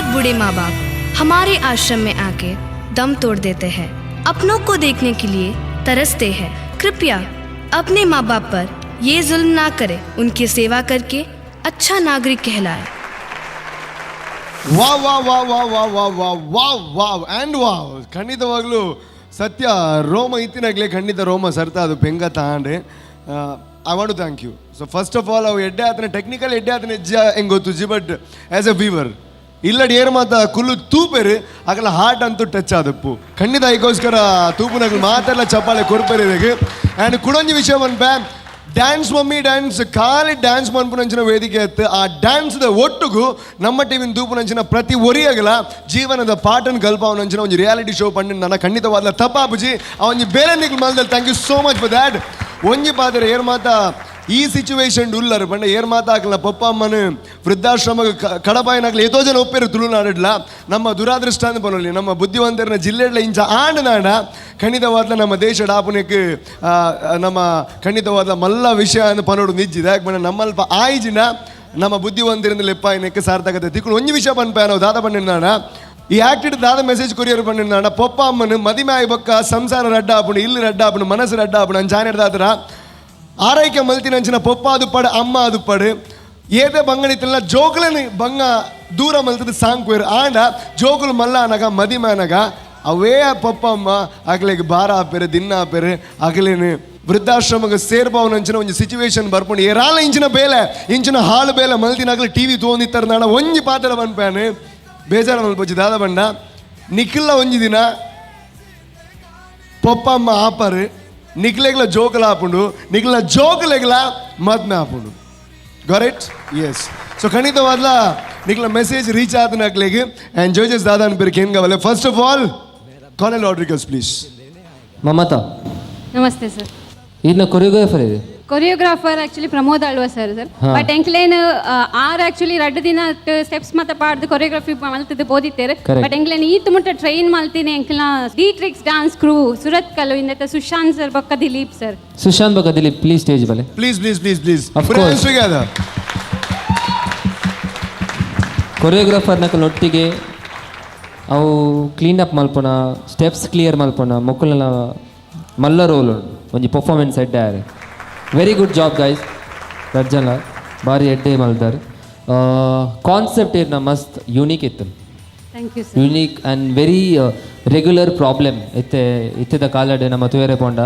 बूढ़े माँ बाप हमारे आश्रम में आके दम तोड़ देते हैं, अपनों को देखने के लिए तरसते हैं। कृपया अपने माँ बाप पर ये जुल्म ना करें, उनकी सेवा करके अच्छा नागरिक कहलाए। Wow wow wow wow wow wow wow wow wow and wow. ಖಂಡಿತವಾಗ್ಲೂ ಸತ್ಯ ರೋಮ ಇತ್ತಿನಾಗಲೇ ಖಂಡಿತ ರೋಮ ಸರ್ತ ಅದು ಬೆಂಗ ತಾಂಡೆ. I want to thank you. So first of all ಅವು ಎಡ್ಡೆ ಆತನ ಟೆಕ್ನಿಕಲ್ ಎಡ್ಡೆ ಆತನ ಹೆಜ್ಜೆ ಹೆಂಗೆ ಗೊತ್ತುಜ್ಜಿ, ಬಟ್ ಆ್ಯಸ್ ಎ ವೀವರ್ ಇಲ್ಲಡಿ ಏರು ಮಾತ ಕುಲ್ಲು ತೂಪೇರು ಆಗಲ್ಲ ಹಾರ್ಟ್ ಅಂತೂ ಟಚ್ ಆದಪ್ಪು. ಖಂಡಿತ ಈಗೋಸ್ಕರ ತೂಪುನಾಗ ಮಾತೆಲ್ಲ ಚಪ್ಪಾಳೆ ಕೊರ್ಪೇರಿಗೆ. ಆ್ಯಂಡ್ ಕುಡೊಂಜಿ ವಿಷಯ ಬಂದ್ಪೆ, ಡ್ಯಾನ್ಸ್ ಮಮ್ಮಿ ಡ್ಯಾನ್ಸ್ ಖಾಲಿ ಡ್ಯಾನ್ಸ್ ಮನ್ಪುನಂಚಿನ ವೇದಿಕೆ ಎತ್ತು ಆ ಡ್ಯಾನ್ಸ್ದ ಒಟ್ಟಿಗೂ ನಮ್ಮ ಟಿವಿನ ತೂಪುನಂಚಿನ ಪ್ರತಿ ಒರಿಯಾಗಲ ಜೀವನದ ಪಾಠನ ಕಲ್ಪವನಂಚಿನ ಒಂದು ರಿಯಾಲಿಟಿ ಶೋ ಪಂಡಿನ ನನ್ನ ಖಂಡಿತವಾದ ತಪ್ಪಾಪುಜಿ ಅವನ್ ಬೇರೆ ನಿಖಿಲ್ ಮಲ್ದಲ್ಲಿ. Thank you so much for that. ಒಂಜಿ ಪಾತ್ರ ಏರ್ ಮಾತ ಈ ಸಿಚುವೇಶನ್ ಉಲ್ಲರು ಬಂಡ ಏರ್ ಮಾತಾಕಲ ಪಪ್ಪ ಅಮ್ಮನ ವೃದ್ಧಾಶ್ರಮ ಕಡಪಾಯಿನಾಗಲಿ ಎಷ್ಟೋ ಜನ ಒಪ್ಪೇರು ತುಳುನಾಡಲ್ಲ. ನಮ್ಮ ದುರಾದೃಷ್ಟ ಅಂತ ಬರೋಲಿ ನಮ್ಮ ಬುದ್ಧಿವಂತರನ್ನ ಜಿಲ್ಲೆಡ್ಲ ಇಂಚ ಆಂಡನಾಡ ಖಂಡಿತವಾದ ನಮ್ಮ ದೇಶ ಡಾಪುನಕ್ಕೆ ನಮ್ಮ ಖಂಡಿತವಾದ ಮಲ್ಲ ವಿಷಯ ಅಂತ ಪನೋಡು ನಿಜ್ಜಿದೆ. ಯಾಕೆ ಬಂದ ನಮ್ಮಲ್ಪ ಆಯ್ಜಿನ ನಮ್ಮ ಬುದ್ಧಿವಂತರಿಂದ ಲೆಪ್ಪಾಯಿನಕ್ಕೆ ಸಾರ್ಥಕತೆ ತಿಕ್ಕೊಂಡು ಒಂಜಿ ವಿಷಯ ಪನ್ಪಾಯ ನಾವು ದಾದ ಪಂಡಿನಾಡ ಈ ಆಕ್ಟಿಡ್ ದಾದ ಮೆಸೇಜ್ ಕೊರಿಯರ್ ಪಂಡಿನಾಡ ಪಪ್ಪ ಅಮ್ಮನ ಮದಿಮಾಯಿ ಬೊಕ್ಕ ಸಂಸಾರ ರಡ್ಡ ಆಪುಣು ಇಲ್ಲು ರಡ್ಡ ಆಪುಣು ಮನಸ್ಸು ರಡ್ಡ ಆಪುಣು ಅಂತ ಜಾನೇರ್ದಾದ್ರ ಆರೈಕೆ ಮಲ್ತಿನಂಚಿನ ಪಪ್ಪ ಅದು ಪಡು ಅಮ್ಮ ಅದು ಪಡು ಏದೇ ಬಂಗಣಿತಿಲ್ಲ ಜೋಕುలని ಬಂಗ ದೂರ ಮಲ್ತದ ಸಾಂಕ್ವೇರು ಆಂಡ ಜೋಕುಲು ಮಲ್ಲ అనಗ ಮದಿಮೆ అనಗ ಅವೇ ಪಪ್ಪ ಅಮ್ಮ ಅಗಲಿಗೆ ಭಾರ ಆಪೇರೆ ದಿನ ಆಪೇರೆ ಅಗಲೇನು ವೃದ್ಧಾಶ್ರಮಕ್ಕೆ ಸೇರ್ಬವನಂಚಿನ ಒಂದು ಸಿಚುವೇಶನ್ ಬರ್ಕೊಂಡು ಏರಾಲ ಇಂಚಿನ ಬೇಲೆ ಇಂಚಿನ ಹಾಳು ಬೇಲೆ ಮಲ್ತಿನಾಗಲಿ ಟಿ ವಿ ತೊಗೊಂಡಿತ್ತರ ನಾಡ ಒಂಜಿ ಪಾತ್ರ ಬಂದ್ಪ್ಯಾನೆ ಬೇಜಾರು ಮಲ್ಪೊಚ್ಚಿ ದಾದ ಬಂಡ ನಿಖಿಲ್ಲ ಒಂಜಿ ದಿನ ಪಪ್ಪ ಅಮ್ಮ ಆಪರು ನಿಖಿಲೆಗ್ಲ ಜೋಕುಲ ಆಪುಂಡು ನಿಖಿಲ್ನ ಜೋಕುಲೆಗ್ಲ ಮದ್ಮೆ ಆಪುಂಡು. ಗರೆಕ್ಟ್? ಎಸ್. ಸೊ ಖಂಡಿತವಾದ ನಿಖಿಲ ಮೆಸೇಜ್ ರೀಚ್ ಆದ ನಕ್ಲೆಗೆ ಆ್ಯಂಡ್ ಜಡ್ಜಸ್ ದಾದ ಅನ್ಪೇರಿಗೆ ಏನು ಕಾವಲೆ. ಫಸ್ಟ್ ಆಫ್ ಆಲ್ ಕಾಲ್ ಆರ್ಡ್ರಿಕಲ್ಸ್ ಪ್ಲೀಸ್. ಮಮತಾ ನಮಸ್ತೆ ಸರ್. ಇನ್ನು ಕೊರಿಯೋಗ್ರಾಫರ್ ಇದೆ choreographer actually Pramod Alva sir but ಎಂಕ್ಲೇನ್ ಆರ್ ಆಕ್ಚುಲಿ ರಡ್ಡು ದಿನ ಸ್ಟೆಪ್ಸ್ ಮತ್ತೆ ಪಾಡ್ದು ಕೊರಿಯೋಗ್ರಫಿ ಮಲ್ತದ್ದು ಬೋದಿತ್ತೇರು ಬಟ್ ಎಂಕ್ಲೇನ್ ಈತ್ ಮುಟ್ಟ ಟ್ರೈನ್ ಮಲ್ತೀನಿ ಎಂಕ್ಲ ಡಿ-ಟ್ರಿಕ್ಸ್ ಡಾನ್ಸ್ ಕ್ರೂ ಸುರತ್ ಕಲ್ಲು ಇಂದತ್ತ ಸುಶಾಂತ್ ಸರ್ ಬಕ್ಕ ದಿಲೀಪ್ ಸರ್. ಸುಶಾಂತ್ ಬಕ್ಕ Dilip please stage please please please please ಪ್ಲೀಸ್. ಕೊರಿಯೋಗ್ರಾಫರ್ ನಕಲ್ ಒಟ್ಟಿಗೆ ಅವು ಕ್ಲೀನ್ ಅಪ್ ಮಲ್ಪೊನ ಸ್ಟೆಪ್ಸ್ ಕ್ಲಿಯರ್ ಮಲ್ಪೊನ ಮೊಕ್ಕಲ ಮಲ್ಲ ರೋಲ್ ಒಂಜಿ ಪರ್ಫಾರ್ಮೆನ್ಸ್ ಎಡ್ಡೆ ಆರೆ. Very good job guys. ರಜ್ಜನ ಭಾರಿ ಎಡ್ಡೆ ಮಲ್ದಾರ್. ಕಾನ್ಸೆಪ್ಟ್ ಇರ್ನ ಮಸ್ತ್ ಯೂನಿಕ್ ಇತ್ತು. Unique and very regular problem ಇತ್ತದ ಕಾಲಡೆ ನಮ್ಮ ತುಯರೆ ಪೋಂಡ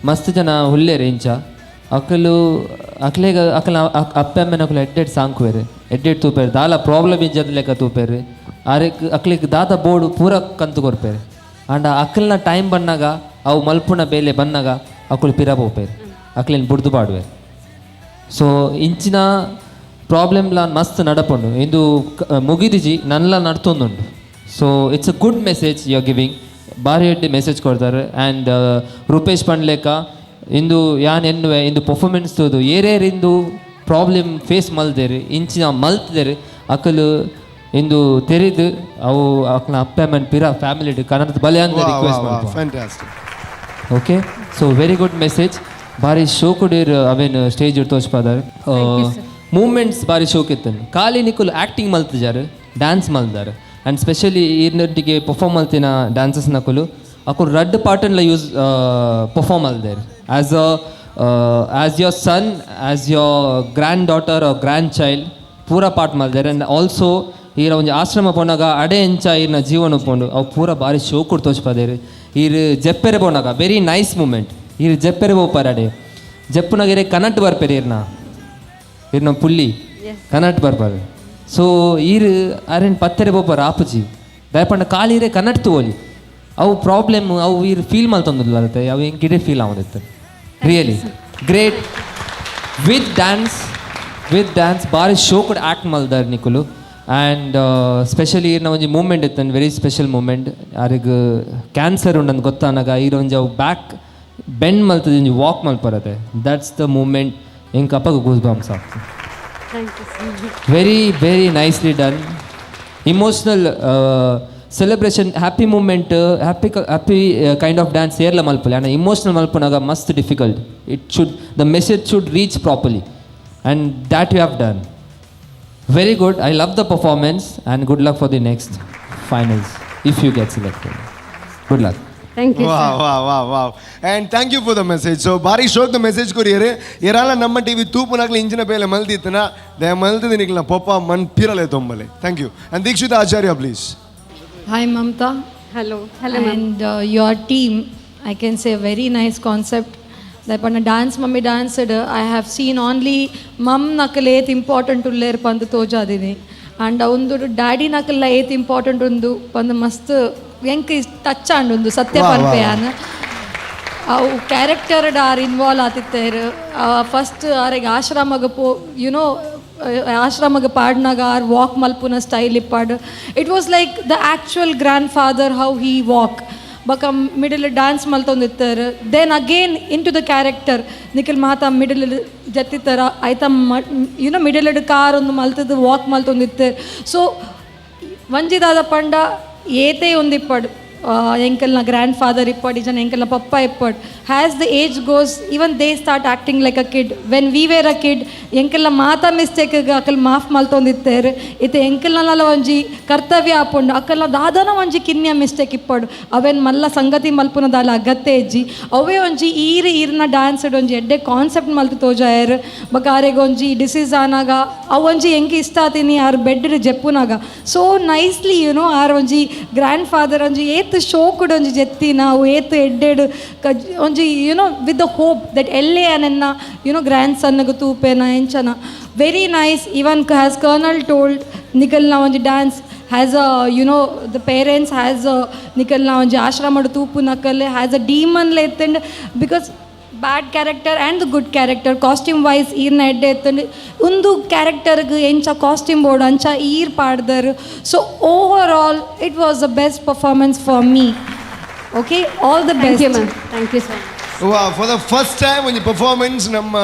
ಮಸ್ತ್ ಜನ ಹುಲ್ಲೇರೆ ಇಂಚ ಅಕಲು ಅಕ್ಲೆಗ ಅಕಲ ಅಪ್ಪೆಮ್ಮನ ಅಕಲು ಎಡ್ಡೆಡ್ ಸಾಂಕ್ವೇರು ಎಡ್ಡೆಡ್ ತೂಪೇರು ದಾಲ ಪ್ರಾಬ್ಲಮ್ ಇಂಜದ ಲೆಕ್ಕ ತೂಪೇರು ಆರೆಕ್ ಅಕ್ಲಿಗೆ ದಾದ ಬೋರ್ಡು ಪೂರ ಕಂತು ಕೊರ್ಪೇರು ಆಂಡ ಅಕಲ್ನ ಟೈಮ್ ಬಂದಾಗ ಅವು ಮಲ್ಪುನ ಬೇಲೆ ಬಂದಾಗ ಅಕುಲು ಪಿರ ಪೋಪೇರು ಅಕ್ಲೇನು ಬುಡ್ದು ಪಾಡುವೆ. ಸೊ ಇಂಚಿನ ಪ್ರಾಬ್ಲಮ್ಲ ಮಸ್ತ್ ನಡಪುಂಡು ಇಂದು ಮುಗಿದಿಜಿ ನನ್ಲ ನಡ್ತೊಂದುಂಡು. So it's a good message you are giving. ಭಾರಿ ಎಡ್ಡೆ ಮೆಸೇಜ್ ಕೊಡ್ತಾರೆ. ಆ್ಯಂಡ್ ರೂಪೇಶ್ ಪಂಡ್ಲೇಕ ಇಂದು ಯಾನ್ ಎನ್ನುವೆ ಇಂದು ಪರ್ಫಾರ್ಮೆನ್ಸ್ ತೋದು ಏರೇರಿಂದು ಪ್ರಾಬ್ಲಮ್ ಫೇಸ್ ಮಲ್ದೇರಿ ಇಂಚಿನ ಮಲ್ತಿದೇರಿ ಅಕಲು ಇಂದು ತೆರೆದು ಅವು ಅಕ್ಲ ಅಪ್ಪಮ್ಮನ್ ಪಿರ ಫ್ಯಾಮಿಲಿ ಕನ್ನಡದ ಬಲೆ ಅಂತ ರಿಕ್ವೆಸ್ಟ್ ಮಾಡ್ತಾರೆ. Okay so very good message. ಭಾರಿ ಶೋ ಕೊಡಿರ್ ಅವೇನು ಸ್ಟೇಜ್ ತೋಚ್ಪಾದಾರೆ. ಮೂಮೆಂಟ್ಸ್ ಭಾರಿ ಶೋಕ್ ಇತ್ತನು ಖಾಲಿ ನಿಕ್ಕಲು ಆ್ಯಕ್ಟಿಂಗ್ ಮಲ್ತಿದ್ದಾರೆ ಡ್ಯಾನ್ಸ್ ಮಲ್ದಾರೆ. ಆ್ಯಂಡ್ ಸ್ಪೆಷಲಿ ಈರ್ನೊಟ್ಟಿಗೆ ಪರ್ಫಾರ್ಮ್ ಮಲ್ತಿನ ಡ್ಯಾನ್ಸಸ್ ನಕಲು ಅಕುಲು ರಡ್ ಪಾರ್ಟನ್ಲ ಯೂಸ್ ಪರ್ಫಾರ್ಮ್ ಮಲ್ದೇರು as your son as your granddaughter or grandchild ಪೂರ ಪಾರ್ಟ್ ಮಲ್ದೇರು. ಆ್ಯಂಡ್ ಆಲ್ಸೋ ಈರ ಒಂದು ಆಶ್ರಮ ಪೋನಾಗ ಅಡೆ ಎಂಚ ಈರ್ನ ಜೀವನ ಪೋಂಡು ಅವು ಪೂರ ಭಾರಿ ಶೋ ಕೊಟ್ಟು ತೋಚ್ಪಾದೇರು. ಈರು ಜೆಪ್ಪೆರೆ ಪೋನಾಗ ವೆರಿ ನೈಸ್ ಮೂಮೆಂಟ್ ಈರು ಜೆಪ್ಪೆರೆ ಹೋಗ್ಪಾರ ಅಡೆ ಜಪ್ಪುನಾಗಿರೆ ಕನಟ್ ಬರ್ಪೇರಿ ಇರ್ನ ಇರ್ ನಮ್ಮ ಪುಲ್ಲಿ ಕನ್ನಡ ಬರ್ಬಾರು ಸೊ ಈರು ಅರೆಂಟ್ ಪತ್ತೆರೆ ಬೋಪಾರ ಆಪುಜಿ ದಯಪಂಡ ಕಾಲಿರೆ ಕನ್ನಡ ತೋಲಿ ಅವು ಪ್ರಾಬ್ಲಮ್ ಅವು ಈರು ಫೀಲ್ ಮಾಡ್ತಂದಿಲ್ಲ ಅತ್ತೆ ಅವು ಹೆಂಗೆ ಗಿಡೆ ಫೀಲ್ ಆಗೋದಿತ್ತು ರಿಯಲಿ ಗ್ರೇಟ್ ವಿತ್ ಡ್ಯಾನ್ಸ್ ಭಾರಿ ಶೋ ಕೂಡ ಆ್ಯಕ್ಟ್ ಮಲ್ದಾರ ನಿಖುಲು ಆ್ಯಂಡ್ ಸ್ಪೆಷಲಿ ಈರ್ನ ಒಂಜಿ ಮೂಮೆಂಟ್ ಇತ್ತು ವೆರಿ ಸ್ಪೆಷಲ್ ಮೂಮೆಂಟ್ ಯಾರಿಗೆ ಕ್ಯಾನ್ಸರ್ ಉಂಡಂದು ಗೊತ್ತಾನಾಗ ಈರ ಒಂಜಿ ಅವು ಬ್ಯಾಕ್ ಬೆಂಡ್ ಮಲ್ತದ ಒಂಜಿ ವಾಕ್ ಮಲ್ಪರತ್ತೆ ದಟ್ಸ್ ದ ಮೂಮೆಂಟ್ ಹೆಂಗೆ ಕಪ್ಪಗೆ ಗೂಸ್ ಬಾಂಬ್ಸ್ ಆಗ್ತದೆ very very nicely done emotional celebration happy moment happy kind of dance ಏರ್ಲ ಮಲ್ಪಲಿ ಆ್ಯಂಡ್ ಇಮೋಷ್ನಲ್ ಮಲ್ಪನಾಗ ಮಸ್ತ್ difficult it should the message should reach properly and that you have done very good I love the performance and good luck for the next finals if you get selected good luck thank you wow and thank you for the message so ಭಾರಿ ಶೋಕ್ ದ ಮೆಸೇಜ್ ಕೊರಿಯರು ಇರಾಲ ನಮ್ಮ ಟಿವಿ ತೂಪುನಾಗ್ಲಿ ಇಂಚಿನ ಬೇಲೆ ಮಲ್ದಿತ್ತನ ದಯ ಮಲ್ತದೆ ನಿಕ್ಲ ಪಪ್ಪ ಮನ್ ಪಿರಲೆ ತೊಂಬಲೆ thank you and Dikshita Acharya please Hi Mamta. Hello. And your team, I can say very nice concept. Like on a dance mummy danced, I have seen only mum nakal eight important to lear pandu tojadini. And undu daddy nakal eight important undu pandu mast yank touch and undu satya parpeyana. ಅವು ಕ್ಯಾರೆಕ್ಟರ್ ಆರ್ ಇನ್ವಾಲ್ವ್ ಆತಿತ್ತೇರು ಫಸ್ಟ್ ಅವ್ರಿಗೆ ಆಶ್ರಮಗೆ ಆಶ್ರಮಗೆ ಪಾಡ್ನಾಗ ಆರ್ ವಾಕ್ ಮಲ್ಪುನ ಸ್ಟೈಲ್ ಇಪ್ಪಾಡು it was like the actual grandfather how he walk ಬಕ ಮಿಡಲ್ ಡ್ಯಾನ್ಸ್ ಮಲ್ತೊಂದಿತ್ತಾರೆ then again into the character Nikhil ಮಾತಾ ಮಿಡಲ್ ಜತ್ತಿತ್ತಾರ ಆಯ್ತಾ ಮಿಡಲ್ ಕಾರ್ ಒಂದು ಮಲ್ತದ್ದು ವಾಕ್ ಮಲ್ತೊಂದಿತ್ತೇರು ಸೊ ವಂಜಿದಾದ ಪಂಡ ಏತೆ ಒಂದಿಪ್ಪಡು ಎಂಕಲ್ನ ಗ್ರ್ಯಾಂಡ್ ಫಾದರ್ ಇಪ್ಪಡ್ ಈಜನ ಎಂಕಲ್ನ ಪಪ್ಪ ಇಪ್ಪಡ್ has the age goes even they start acting like a kid when we were a kid ಎಂಕಲ್ನ ಮಾತಾ ಮಿಸ್ಟೇಕ್ಗೆ ಅಕಲ್ ಮಾಫ್ ಮಲ್ತೊಂದಿತ್ತೇರು ಇತ್ತೆ ಎಂಕಲ್ನಲ್ಲ ಒಂಜಿ ಕರ್ತವ್ಯ ಆಪುಂಡು ಅಕಲ್ನ ದಾದನ ಒಂಜಿ ಕಿನ್ಯ ಮಿಸ್ಟೇಕ್ ಇಪ್ಪಡು ಅವೇನು ಮಲ್ಲ ಸಂಗತಿ ಮಲ್ಪುನದಾಲ ಅಗತ್ಯ ಇಜ್ಜಿ ಅವೇ ಒಂಜಿ ಈರ್ನ ಡ್ಯಾನ್ಸ್ ಒಂಜಿ ಎಡ್ಡೆ ಕಾನ್ಸೆಪ್ಟ್ ಮಲ್ತು ತೋಜಾಯರು ಬಕ ಆರೆಗೆ ಒಂಜಿ ಡಿಸೀಸ್ ಆನಾಗ ಅವು ಒಂಜಿ ಎಂಕಿ ಇಷ್ಟ ಆತೀನಿ ಆರು ಬೆಡ್ ಜೆಪ್ಪುನಾಗ ಸೊ ನೈಸ್ಲಿ ಯುನೋ ಆರ್ ಒಂಜಿ ಗ್ರ್ಯಾಂಡ್ ಫಾದರ್ ಒಂಜಿ ಏತ್ ಶೋ ಕೂಡ ಒಂಜಿ ಜೆತ್ತಿ ನಾವು ಏತ್ ಎಡ್ಡೆಡು ಒಂಜಿ you know with the hope that ಎಲ್ಲೇ ಅನೆನ್ನ ಯುನೋ ಗ್ರ್ಯಾಂಡ್ ಸನ್ಗೆ ತೂಪೇನ ಎಂಚನ very nice even has colonel told ನಿಖಲ್ನ ಒಂಜಿ dance has a you know the parents has a ನಿಖಲ್ನ ಒಂಜಿ ಆಶ್ರಮಡು ತೂಪು ನಕಲ್ಲೆ ಹ್ಯಾಸ್ ಅ ಡೀಮನ್ಲೆ ಎತ್ತಂಡ್ because bad character and the good character costume wise ಈರ್ನ ಎಡ್ಡೆ ಎತ್ತಂಡು ಒಂದು ಕ್ಯಾರೆಕ್ಟರ್ಗೆ ಎಂಚ ಕಾಸ್ಟ್ಯೂಮ್ ಬೋರ್ಡ್ ಅಂಚ ಈರ್ ಪಾಡ್ದರು so overall it was the best performance for me okay all the best ma'am thank you so much for the first time ಒಂದು ಪರ್ಫಾರ್ಮೆನ್ಸ್ ನಮ್ಮ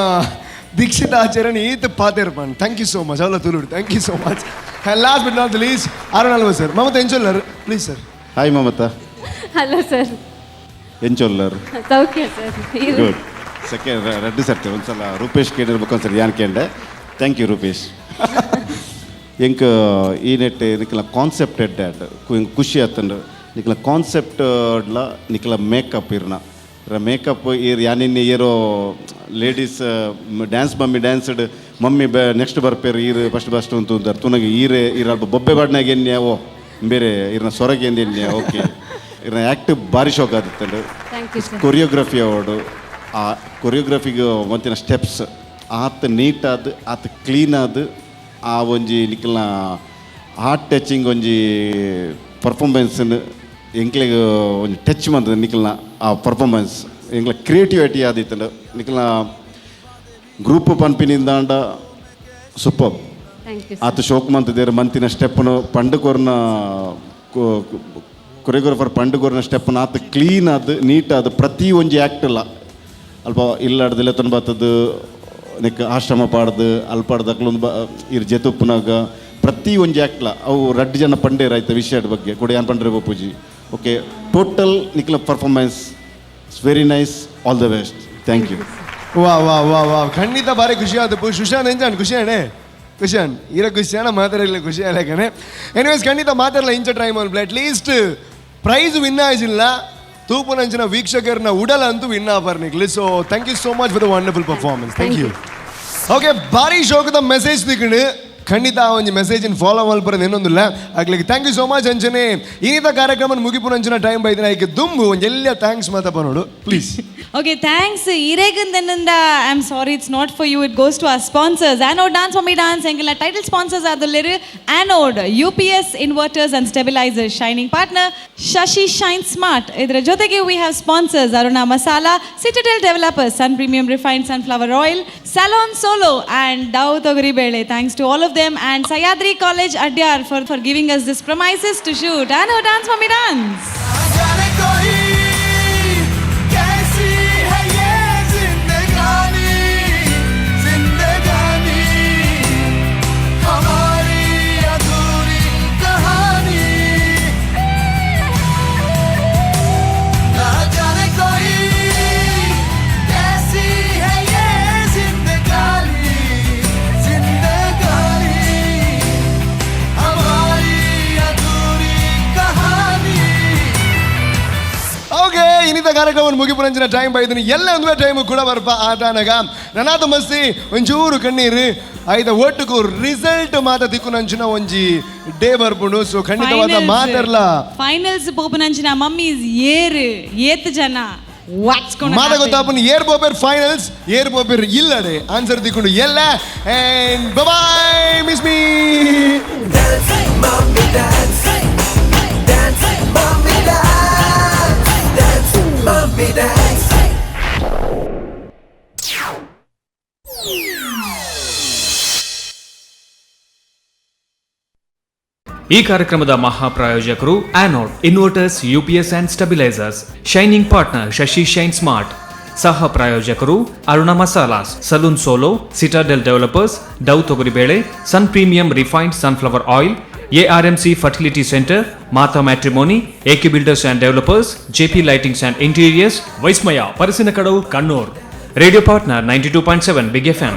ದೀಕ್ಷಿತ ಆಚಾರ್ಯನ ಈತ ಪಾತಿರ್ಪನ್ ಥ್ಯಾಂಕ್ ಯು ಸೋ ಮಚ್ ಅವಳ ತುಳುಡು thank you so much and last but not the least Arun Alva sir Mamta ಎಂಚೊಲ್ಲರ್ please sir hi Mamta hello sir ಎಂಚೊಲ್ಲರ್ ಸೌಖ್ಯ ಸರ್ ಗುಡ್ ಸೆಕೆಂಡ್ ರೆಡ್ಡಿ ಸರ್ತಿ ಒಂದ್ಸಲ ರೂಪೇಶ್ ಕೇಳಿರ್ಬೇಕು ಒಂದ್ಸಲ ಯಾನ್ ಕೇಂಡೆ ಥ್ಯಾಂಕ್ ಯು ರೂಪೇಶ್ ಎಂಕ್ ಈ ನೆಟ್ ನಿಕ್ಲ ಕಾನ್ಸೆಪ್ಟ್ ಎಡ್ಡ ಖುಷಿ ಆತಂಡು ನಿಕ್ಲ ಕಾನ್ಸೆಪ್ಟ್ಲ ನಿಕ್ಲ ಮೇಕಪ್ ಇರ್ನ ಮೇಕಪ್ ಇರ್ ಯಾನಿನ್ನ ಏರೋ ladies dance mommy danced mommy next ಬರ್ಪೇರು ಈರು ಫಸ್ಟ್ ಅಂತ ಅಂತಾರೆ ತುನಗೆ ಈರೆ ಇರ ಬೊಬ್ಬೆ ಬಾಡ್ನಾಗ ಎನ್ನೆ ಓ ಬೇರೆ ಇರ್ನ ಸೊರಗೆ ಎನ್ನೆ ಓಕೆ ಇರ್ನ ಆ್ಯಕ್ಟ್ ಭಾರಿ ಶೋಕ್ ಆದಿತ್ತಂಡು ಕೊರಿಯೋಗ್ರಫಿ ಅವಾರ್ಡು ಆ ಕೊರಿಯೋಗ್ರಫಿಗೆ ಒಂತಿನ ಸ್ಟೆಪ್ಸ್ ಆತ ನೀಟಾದ ಆತ ಕ್ಲೀನ್ ಆದ ಆ ಒಂಜಿ ನಿಕ್ಲನ ಹಾರ್ಟ್ ಟಚಿಂಗ್ ಒಂಜಿ ಪರ್ಫಾರ್ಮೆನ್ಸನ್ನು ಎಂಕ್ಲೆಗೆ ಒಂಜಿ ಟಚ್ ಮಾಡ್ತದೆ ನಿಕ್ಲನ ಆ ಪರ್ಫಾರ್ಮೆನ್ಸ್ ಎಂಕ್ಲ ಕ್ರಿಯೇಟಿವಿಟಿ ಆದಿತ್ತಂಡು ನಿಕ್ಲನ ಗ್ರೂಪ್ ಪನ್ಪಿನಿಂದಾಂಡ ಸೂಪರ್ ಆತ ಶೋಕ್ ಮಂತದೇರು ಮಂತಿನ ಸ್ಟೆಪ್ನು ಪಂಡುಕೋರ್ನ ಕೊರಿಯೋಗ್ರಾಫರ್ ಪಂಡುಕೋರ್ನ ಸ್ಟೆಪ್ನ ಆತ ಕ್ಲೀನ್ ಆದ ನೀಟ್ ಆದ ಪ್ರತಿ ಒಂಜಿ ಆ್ಯಕ್ಟ್ ಇಲ್ಲ ಅಲ್ಪ ಇಲ್ಲಾಡ್ದೆಲ್ಲ ತಂದು ಬರ್ತದ್ದು ನೆಕ್ ಆಶ್ರಮ ಪಾಡ್ದು ಅಲ್ಪಾಡ್ದಕ್ಲೊಂದು ಇರ್ ಜೆತುಪ್ಪನಾಗ ಪ್ರತಿ ಒಂಜಿ ಆ್ಯಕ್ಟ್ಲ ಅವು ರಡ್ಡು ಜನ ಪಂಡೇರ ಆಯ್ತು ವಿಷಯದ ಬಗ್ಗೆ ಕೂಡ ಏನು ಪಂಡ್ರೆ ಪೂಜಿ ಓಕೆ ಟೋಟಲ್ ನಿಕ್ಲ performance it's very nice all the best thank you ವಾ ಖಂಡಿತ ಭಾರಿ ಖುಷಿ ಆದ ಸುಶಾಂತ್ ಎಂಜಾನ್ ಖುಷಿ ಅಣ್ಣೆ ಖುಷಿಯಾನ್ ಇರೋ ಖುಷಿಯಾನ ಮಾತಾಡಲಿಲ್ಲ ಖುಷಿ ಅಲ್ಲಕನೆ ಎನಿವೇಸ್ ಖಂಡಿತ ಮಾತಾಡಲ್ಲ ಇಂಚ ಟ್ರೈ ಮಾಡಲಿ ಅಟ್ ಲೀಸ್ಟ್ ಪ್ರೈಸ್ ವಿನ್ ಆಯ್ಸಿಲ್ಲ ತೂಪುನಂಚಿನ ವೀಕ್ಷಕರನ್ನ ಉಡಲ ಅಂತೂ ವಿನ್ ಆಪರ್ನಿಕ್ಲಿ so thank you so much for the wonderful performance thank you okay ಭಾರಿ ಶೋಕದ ಮೆಸೇಜ್ ತಿಕ್ಕಂಡು ಖಂಡಿತ ಆ ಒಂದು ಮೆಸೇಜ್ ಫಾಲೋ ಮಲ್ಪರದು ಇನ್ನೊಂದಿಲ್ಲ ಆಗ್ಲಿಕ್ಕೆ ಥ್ಯಾಂಕ್ ಯು ಸೋ ಮಚ್ ಅಂಚನೆ ಇನ್ನಿತ ಕಾರ್ಯಕ್ರಮ ಮುಗಿಪುನ ಅಂಚನ ಟೈಮ್ ಬೈದಿನ ಈಗ ದುಂಬು ಒಂದು ಎಲ್ಲ ಥ್ಯಾಂಕ್ಸ್ ಮಾತಪ್ಪ ನೋಡು please. Okay, thanks. Iregandananda, I'm sorry, it's not for you. It goes to our sponsors. Anode Dance for Me Dance. Engala title sponsors are the little Anode, UPS inverters and stabilizers. Shining partner, Shashi Shine Smart. Idra jotege we have sponsors Aruna Masala, Citadel Developers, Sun Premium Refined Sunflower Oil, Salon Solo and Dow Togri Bele. Thanks to all of them and Sayadri College Adyar for giving us this premises to shoot. Anode Dance for Me Dance. ಇನ್ನಿತ ಕಾರ್ಯಕ್ರಮ ಮುಗಿಪುನಂಚಿನ ಟೈಮ್ ಬೈದಿನಿ ಎಲ್ಲ ಒಂದುವೇ ಟೈಮು ಕೂಡ ಬರ್ಪ ಆಟನಗ ನನಾದ ಮಸ್ತಿ ಒಂಚೂರು ಕಣ್ಣೀರು ಐದ ಒಟ್ಟುಕು ರಿಸಲ್ಟ್ ಮಾತ ದಿಕ್ಕುನಂಚಿನ ಒಂಜಿ ಡೇ ಬರ್ಪುಂಡು. ಸೊ ಖಂಡಿತವಾದ ಮಾತಾಡ್ಲ ಫೈನಲ್ಸ್ ಪೋಪುನಂಚಿನ ಮಮ್ಮೀಸ್ ಏತ್ ಜನ ಮಾತ ಗೊತ್ತಾಪನ್ ಏರ್ ಬೋಪೇರ್ ಫೈನಲ್ಸ್ ಏರ್ ಬೋಪೇರ್ ಇಲ್ಲಡೆ ಆನ್ಸರ್ ದಿಕ್ಕೊಂಡು ಎಲ್ಲ and bye miss me Mommy dance. ಈ ಕಾರ್ಯಕ್ರಮದ ಮಹಾಪ್ರಾಯೋಜಕರು Anode inverters UPS and stabilisers, shining partner Shashi shine smart, ಸಹ ಪ್ರಾಯೋಜಕರು Aruna masalas, salon solo, citadel Developers, ಡೌ ತೊಗರಿಬೇಳೆ, ಸನ್ premium refined sunflower oil, ARMC Fertility Center, Mata Matrimony, AK Builders and Developers, JP Lightings and Interiors, Vaismaya, Parasinakadu, Kannur. Radio partner 92.7 Big FM.